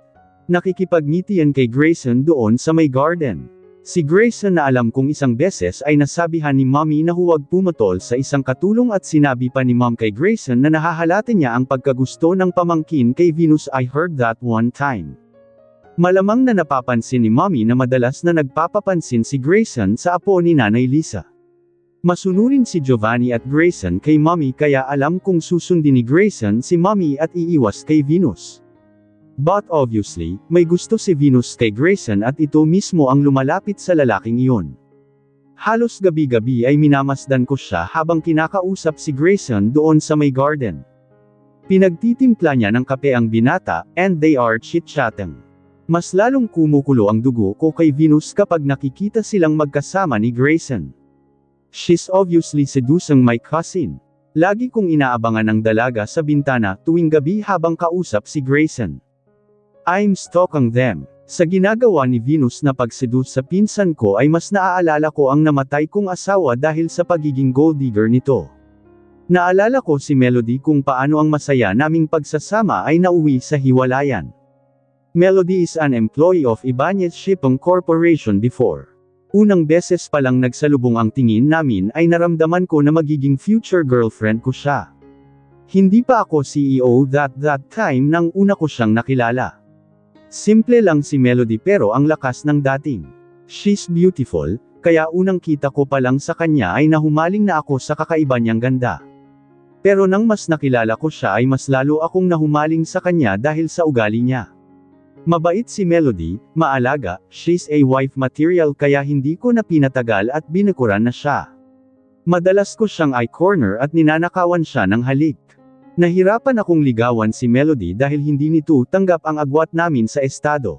Speaker 1: nakikipagnitian kay Grayson doon sa may garden. Si Grayson na alam kong isang beses ay nasabihan ni mommy na huwag pumatol sa isang katulong at sinabi pa ni mom kay Grayson na nahahalata niya ang pagkagusto ng pamangkin kay Venus. I heard that one time. Malamang na napapansin ni mommy na madalas na nagpapapansin si Grayson sa apo ni Nanay Lisa. Masunurin si Giovanni at Grayson kay mommy kaya alam kong susundin ni Grayson si mommy at iiwas kay Venus. But obviously, may gusto si Venus kay Grayson at ito mismo ang lumalapit sa lalaking iyon. Halos gabi-gabi ay minamasdan ko siya habang kinakausap si Grayson doon sa may garden. Pinagtitimpla niya ng kape ang binata, and they are chit-chatting. Mas lalong kumukulo ang dugo ko kay Venus kapag nakikita silang magkasama ni Grayson. She's obviously seducing my cousin. Lagi kong inaabangan ang dalaga sa bintana tuwing gabi habang kausap si Grayson. I'm stalking them. Sa ginagawa ni Venus na pagseduce sa pinsan ko ay mas naaalala ko ang namatay kong asawa dahil sa pagiging gold digger nito. Naalala ko si Melody kung paano ang masaya naming pagsasama ay nauwi sa hiwalayan. Melody is an employee of Ibanez Shipping Corporation before. Unang beses pa lang nagsalubong ang tingin namin ay naramdaman ko na magiging future girlfriend ko siya. Hindi pa ako CEO that time nang una ko siyang nakilala. Simple lang si Melody pero ang lakas ng dating. She's beautiful, kaya unang kita ko pa lang sa kanya ay nahumaling na ako sa kakaiba niyang ganda. Pero nang mas nakilala ko siya ay mas lalo akong nahumaling sa kanya dahil sa ugali niya. Mabait si Melody, maalaga, she's a wife material kaya hindi ko na pinatagal at binakuran na siya. Madalas ko siyang eye-corner at ninanakawan siya ng halik. Nahirapan akong ligawan si Melody dahil hindi nito tanggap ang agwat namin sa estado.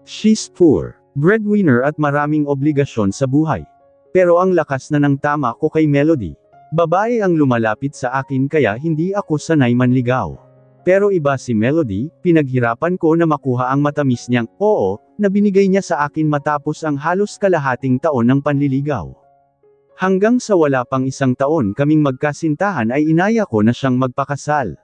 Speaker 1: She's poor, breadwinner at maraming obligasyon sa buhay. Pero ang lakas na ng tama ko kay Melody. Babae ang lumalapit sa akin kaya hindi ako sanay manligaw. Pero iba si Melody, pinaghirapan ko na makuha ang matamis niyang oo, na binigay niya sa akin matapos ang halos kalahating taon ng panliligaw. Hanggang sa wala pang isang taon kaming magkasintahan ay inaya ko na siyang magpakasal.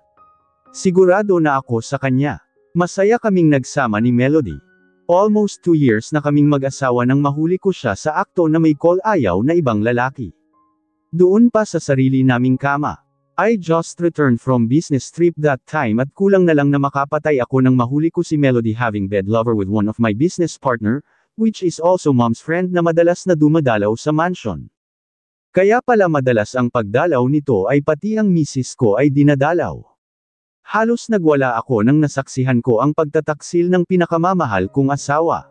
Speaker 1: Sigurado na ako sa kanya. Masaya kaming nagsama ni Melody. Almost 2 years na kaming mag-asawa nang mahuli ko siya sa akto na may call ayaw na ibang lalaki. Doon pa sa sarili naming kama. I just returned from business trip that time at kulang na lang na makapatay ako nang mahuli ko si Melody having bed lover with one of my business partner, which is also mom's friend na madalas na dumadalaw sa mansion. Kaya pala madalas ang pagdalaw nito ay pati ang misis ko ay dinadalaw. Halos nagwala ako nang nasaksihan ko ang pagtataksil ng pinakamamahal kong asawa.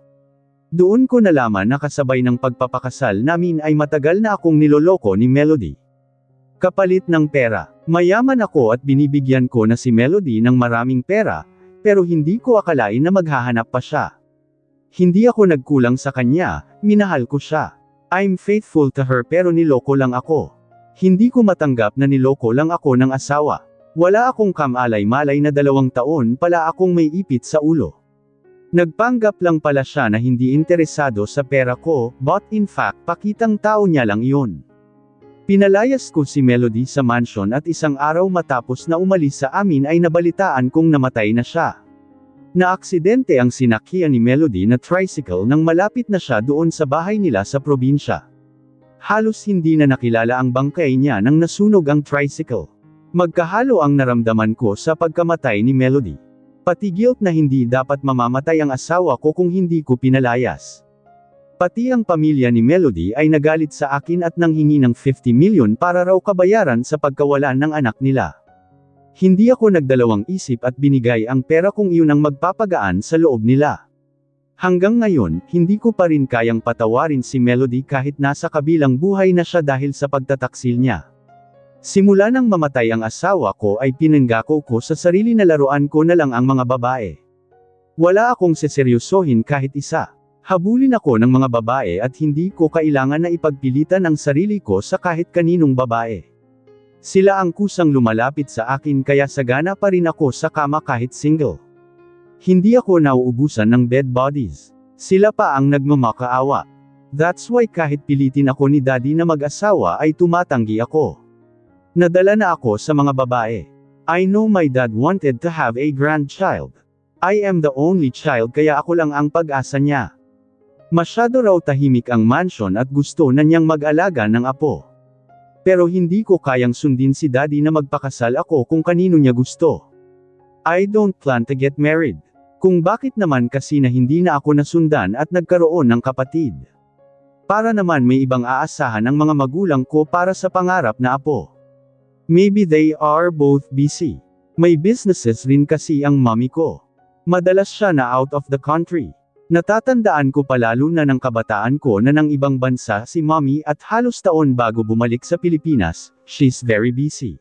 Speaker 1: Doon ko nalaman na kasabay ng pagpapakasal namin ay matagal na akong niloloko ni Melody. Kapalit ng pera. Mayaman ako at binibigyan ko na si Melody ng maraming pera, pero hindi ko akalain na maghahanap pa siya. Hindi ako nagkulang sa kanya, minahal ko siya. I'm faithful to her pero niloko lang ako. Hindi ko matanggap na niloko lang ako ng asawa. Wala akong kamalay-malay na 2 taon pala akong may ipit sa ulo. Nagpanggap lang pala siya na hindi interesado sa pera ko, but in fact pakitang tao niya lang iyon. Pinalayas ko si Melody sa mansion at isang araw matapos na umalis sa amin ay nabalitaan kong namatay na siya. Naaksidente ang sinakyan ni Melody na tricycle nang malapit na siya doon sa bahay nila sa probinsya. Halos hindi na nakilala ang bangkay niya nang nasunog ang tricycle. Magkahalo ang naramdaman ko sa pagkamatay ni Melody. Pati guilt na hindi dapat mamamatay ang asawa ko kung hindi ko pinalayas. Pati ang pamilya ni Melody ay nagalit sa akin at nanghingi ng 50 million para raw kabayaran sa pagkawalan ng anak nila. Hindi ako nagdalawang isip at binigay ang pera kung iyon ang magpapagaan sa loob nila. Hanggang ngayon, hindi ko pa rin kayang patawarin si Melody kahit nasa kabilang buhay na siya dahil sa pagtataksil niya. Simula nang mamatay ang asawa ko ay pinanggako ko sa sarili na laruan ko na lang ang mga babae. Wala akong seseryosohin kahit isa. Habulin ako ng mga babae at hindi ko kailangan na ipagpilitan ang sarili ko sa kahit kaninong babae. Sila ang kusang lumalapit sa akin kaya sagana pa rin ako sa kama kahit single. Hindi ako nauubusan ng bed bodies. Sila pa ang nagmamakaawa. That's why kahit pilitin ako ni Daddy na mag-asawa ay tumatanggi ako. Nadala na ako sa mga babae. I know my dad wanted to have a grandchild. I am the only child kaya ako lang ang pag-asa niya. Masyado raw tahimik ang mansion at gusto na niyang mag-alaga ng apo. Pero hindi ko kayang sundin si Daddy na magpakasal ako kung kanino niya gusto. I don't plan to get married. Kung bakit naman kasi na hindi na ako nasundan at nagkaroon ng kapatid. Para naman may ibang aasahan ang mga magulang ko para sa pangarap na apo. Maybe they are both busy. May businesses rin kasi ang mommy ko. Madalas siya na out of the country. Natatandaan ko palalo na ng kabataan ko na ng ibang bansa si mommy at halos taon bago bumalik sa Pilipinas, she's very busy.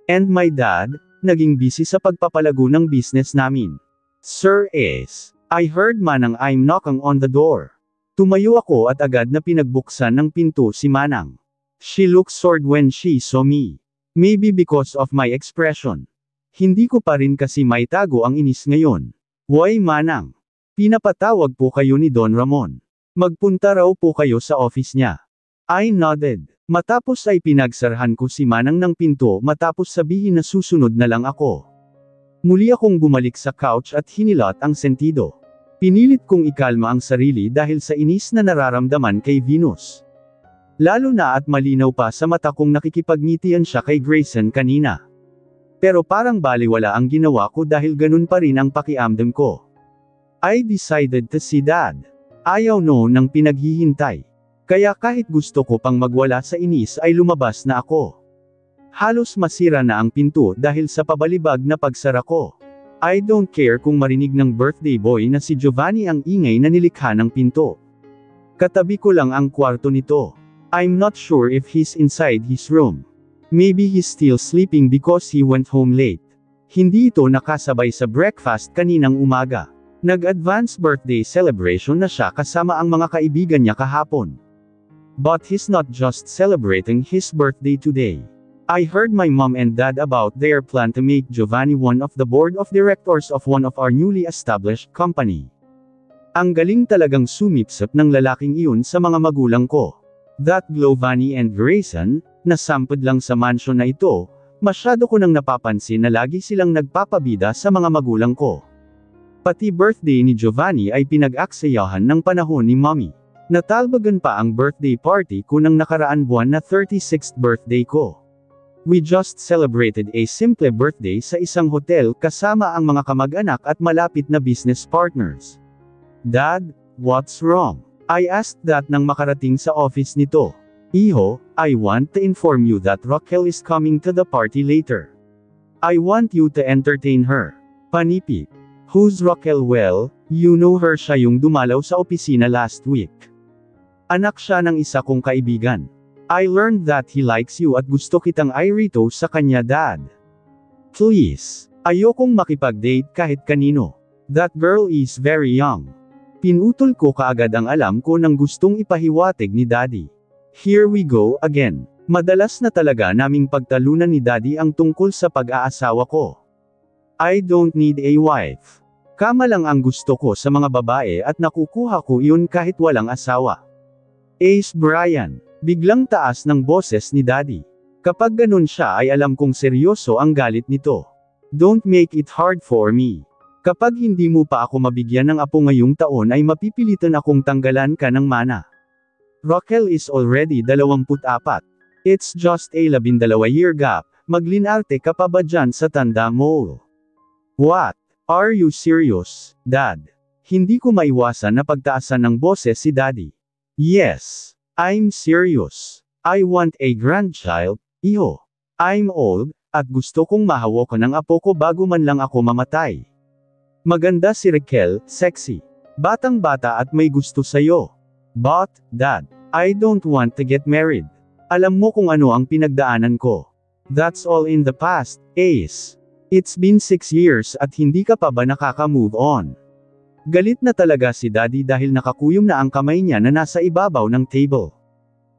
Speaker 1: And my dad, naging busy sa pagpapalago ng business namin. Sir Ace, I heard Manang I'm knocking on the door. Tumayo ako at agad na pinagbuksan ng pinto si Manang. She looked sore when she saw me. Maybe because of my expression. Hindi ko pa rin kasi maitago ang inis ngayon. Why Manang? Pinapatawag po kayo ni Don Ramon. Magpunta raw po kayo sa office niya. I nodded. Matapos ay pinagsarahan ko si Manang ng pinto matapos sabihin na susunod na lang ako. Muli akong bumalik sa couch at hinilot ang sentido. Pinilit kong ikalma ang sarili dahil sa inis na nararamdaman kay Venus. Lalo na at malinaw pa sa mata kong nakikipagngitian siya kay Grayson kanina. Pero parang baliwala ang ginawa ko dahil ganun pa rin ang pakiamdam ko. I decided to see Dad. Ayaw no nang pinaghihintay. Kaya kahit gusto ko pang magwala sa inis ay lumabas na ako. Halos masira na ang pinto dahil sa pabalibag na pagsara ko. I don't care kung marinig ng birthday boy na si Giovanni ang ingay na nilikha ng pinto. Katabi ko lang ang kwarto nito. I'm not sure if he's inside his room. Maybe he's still sleeping because he went home late. Hindi ito nakasabay sa breakfast kaninang umaga. Nag-advance birthday celebration na siya kasama ang mga kaibigan niya kahapon. But he's not just celebrating his birthday today. I heard my mom and dad about their plan to make Giovanni one of the board of directors of one of our newly established company. Ang galing talagang sumipsip ng lalaking iyon sa mga magulang ko. That Giovanni and Grayson, na sampad lang sa mansion na ito, masyado ko nang napapansin na lagi silang nagpapabida sa mga magulang ko. Pati birthday ni Giovanni ay pinag-aksayahan ng panahon ni mommy. Natalbagan pa ang birthday party ko ng nakaraan buwan na 36th birthday ko. We just celebrated a simple birthday sa isang hotel kasama ang mga kamag-anak at malapit na business partners. Dad, what's wrong? I asked that nang makarating sa office nito. Iho, I want to inform you that Raquel is coming to the party later. I want you to entertain her. Panipik. Who's Raquel? Well, you know her, siya yung dumalaw sa opisina last week. Anak siya ng isa kong kaibigan. I learned that he likes you at gusto kitang irito sa kanya, Dad. Please. Ayokong makipag-date kahit kanino. That girl is very young. Pinutol ko kaagad ang alam ko nang gustong ipahiwatig ni Daddy. Here we go again. Madalas na talaga naming pagtalunan ni Daddy ang tungkol sa pag-aasawa ko. I don't need a wife. Kama lang ang gusto ko sa mga babae at nakukuha ko iyon kahit walang asawa. Ace Brian. Biglang taas ng boses ni Daddy. Kapag ganun siya ay alam kong seryoso ang galit nito. Don't make it hard for me. Kapag hindi mo pa ako mabigyan ng apo ngayong taon ay mapipilitan akong tanggalan ka ng mana. Raquel is already 24. It's just a 12-year gap, maglinarte ka pa ba dyan sa tanda mo? What? Are you serious, Dad? Hindi ko maiwasan na pagtaasan ng boses si Daddy. Yes, I'm serious. I want a grandchild, iho. I'm old, at gusto kong mahawakan ng apo ko bago man lang ako mamatay. Maganda si Raquel, sexy. Batang-bata at may gusto sayo. But, Dad, I don't want to get married. Alam mo kung ano ang pinagdaanan ko. That's all in the past, Ace. It's been 6 years at hindi ka pa ba nakaka-move on? Galit na talaga si Daddy dahil nakakuyom na ang kamay niya na nasa ibabaw ng table.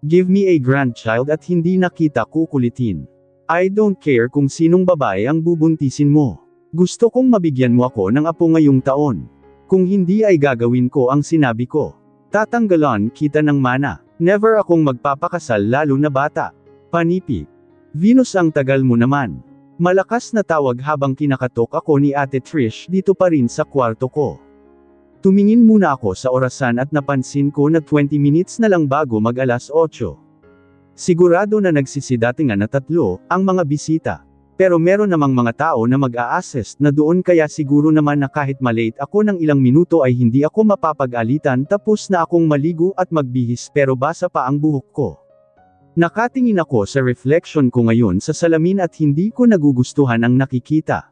Speaker 1: Give me a grandchild at hindi na kita kukulitin. I don't care kung sinong babae ang bubuntisin mo. Gusto kong mabigyan mo ako ng apo ngayong taon. Kung hindi ay gagawin ko ang sinabi ko. Tatanggalan kita ng mana. Never akong magpapakasal lalo na bata. Panipig. Venus, ang tagal mo naman. Malakas na tawag habang kinakatok ako ni Ate Trish dito pa rin sa kwarto ko. Tumingin muna ako sa orasan at napansin ko na 20 minutes na lang bago mag alas 8. Sigurado na nagsisidatingan na 3 ang mga bisita. Pero meron namang mga tao na mag-a-assist na doon, kaya siguro naman na kahit malate ako ng ilang minuto ay hindi ako mapapag-alitan. Tapos na akong maligo at magbihis pero basa pa ang buhok ko. Nakatingin ako sa reflection ko ngayon sa salamin at hindi ko nagugustuhan ang nakikita.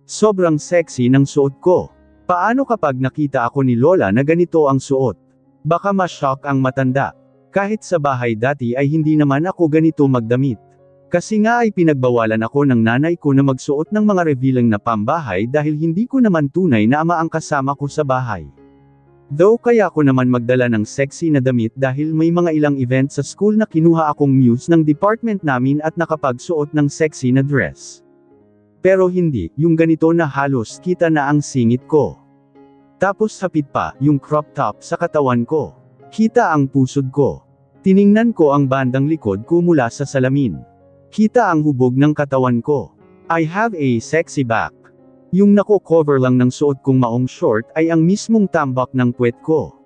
Speaker 1: Sobrang sexy ng suot ko. Paano kapag nakita ako ni Lola na ganito ang suot? Baka ma-shock ang matanda. Kahit sa bahay dati ay hindi naman ako ganito magdamit. Kasi nga ay pinagbawalan ako ng nanay ko na magsuot ng mga revealing na pambahay dahil hindi ko naman tunay na ama ang kasama ko sa bahay. Though kaya ko naman magdala ng sexy na damit dahil may mga ilang event sa school na kinuha akong muse ng department namin at nakapagsuot ng sexy na dress. Pero hindi, yung ganito na halos kita na ang singit ko. Tapos hapit pa, yung crop top sa katawan ko. Kita ang pusod ko. Tiningnan ko ang bandang likod ko mula sa salamin. Kita ang hubog ng katawan ko. I have a sexy back. Yung nako-cover lang ng suot kong maong short ay ang mismong tambak ng puwet ko.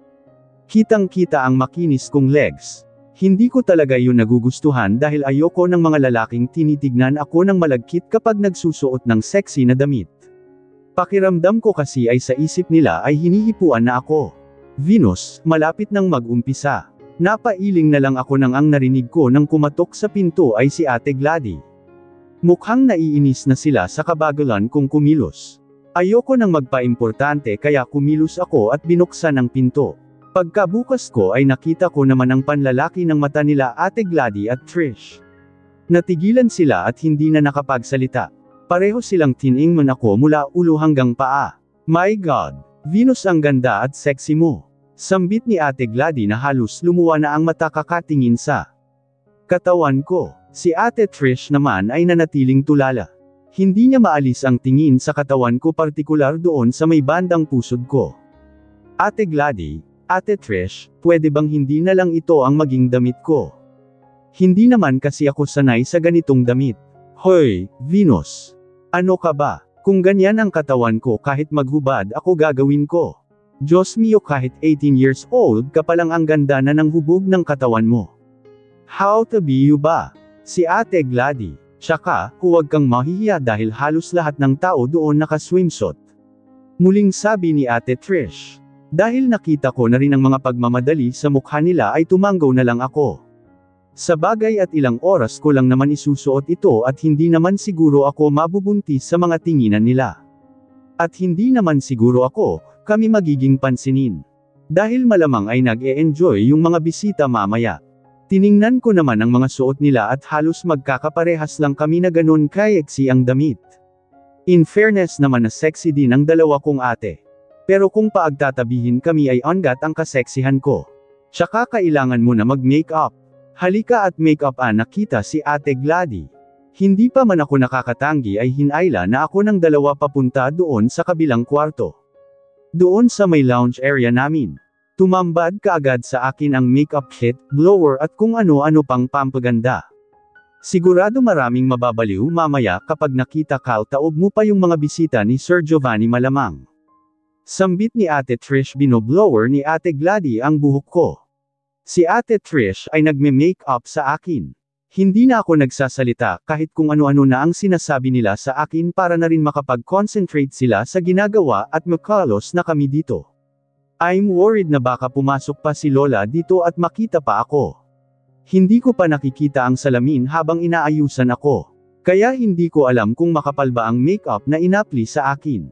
Speaker 1: Kitang-kita ang makinis kong legs. Hindi ko talaga yun nagugustuhan dahil ayoko ng mga lalaking tinitignan ako ng malagkit kapag nagsusuot ng sexy na damit. Pakiramdam ko kasi ay sa isip nila ay hinihipuan na ako. Venus, malapit nang mag-umpisa. Napailing na lang ako nang ang narinig ko nang kumatok sa pinto ay si Ate Gladys. Mukhang naiinis na sila sa kabagalan kong kumilos. Ayoko nang magpa-importante kaya kumilos ako at binuksan ang pinto. Pagkabukas ko ay nakita ko naman ang panlalaki ng mata nila Ate Gladys at Trish. Natigilan sila at hindi na nakapagsalita. Pareho silang tiningnan ako mula ulo hanggang paa. My God! Venus, ang ganda at sexy mo. Sambit ni Ate Gladys na halos lumuwa na ang mata kakatingin sa katawan ko. Si Ate Trish naman ay nanatiling tulala. Hindi niya maalis ang tingin sa katawan ko, partikular doon sa may bandang pusod ko. Ate Gladys, Ate Trish, pwede bang hindi na lang ito ang maging damit ko? Hindi naman kasi ako sanay sa ganitong damit. Hoy, Venus! Ano ka ba? Kung ganyan ang katawan ko kahit maghubad ako gagawin ko. Diyos mio, kahit 18 years old ka pa lang ang ganda na ng hubog ng katawan mo. How to be you ba? Si Ate Gladys. Tsaka, huwag kang mahihiya dahil halos lahat ng tao doon naka-swimsuit. Muling sabi ni Ate Trish. Dahil nakita ko na rin ang mga pagmamadali sa mukha nila ay tumanggaw na lang ako. Sa bagay at ilang oras ko lang naman isusuot ito at hindi naman siguro ako mabubuntis sa mga tinginan nila. At hindi naman siguro kami magiging pansinin. Dahil malamang ay nag-e-enjoy yung mga bisita mamaya. Tiningnan ko naman ang mga suot nila at halos magkakaparehas lang kami na ganun ka-sexy ang damit. In fairness naman na sexy din ang dalawa kong ate. Pero kung paagtatabihin kami ay ongat ang kaseksihan ko. Tsaka kailangan mo na mag-makeup. Halika at makeup, nakita si Ate Gladys. Hindi pa man ako nakakatanggi ay hinayla na ako ng dalawa papunta doon sa kabilang kwarto. Doon sa may lounge area namin. Tumambad kaagad sa akin ang makeup kit, blower at kung ano-ano pang pampaganda. Sigurado maraming mababaliw mamaya kapag nakita taob mo pa yung mga bisita ni Sir Giovanni malamang. Sambit ni Ate Trish, binoblower ni Ate Gladys ang buhok ko. Si Ate Trish ay nagme-makeup sa akin. Hindi na ako nagsasalita kahit kung ano-ano na ang sinasabi nila sa akin para na rin makapag-concentrate sila sa ginagawa at makalos na kami dito. I'm worried na baka pumasok pa si Lola dito at makita pa ako. Hindi ko pa nakikita ang salamin habang inaayusan ako. Kaya hindi ko alam kung makapal ba ang makeup na inapli sa akin.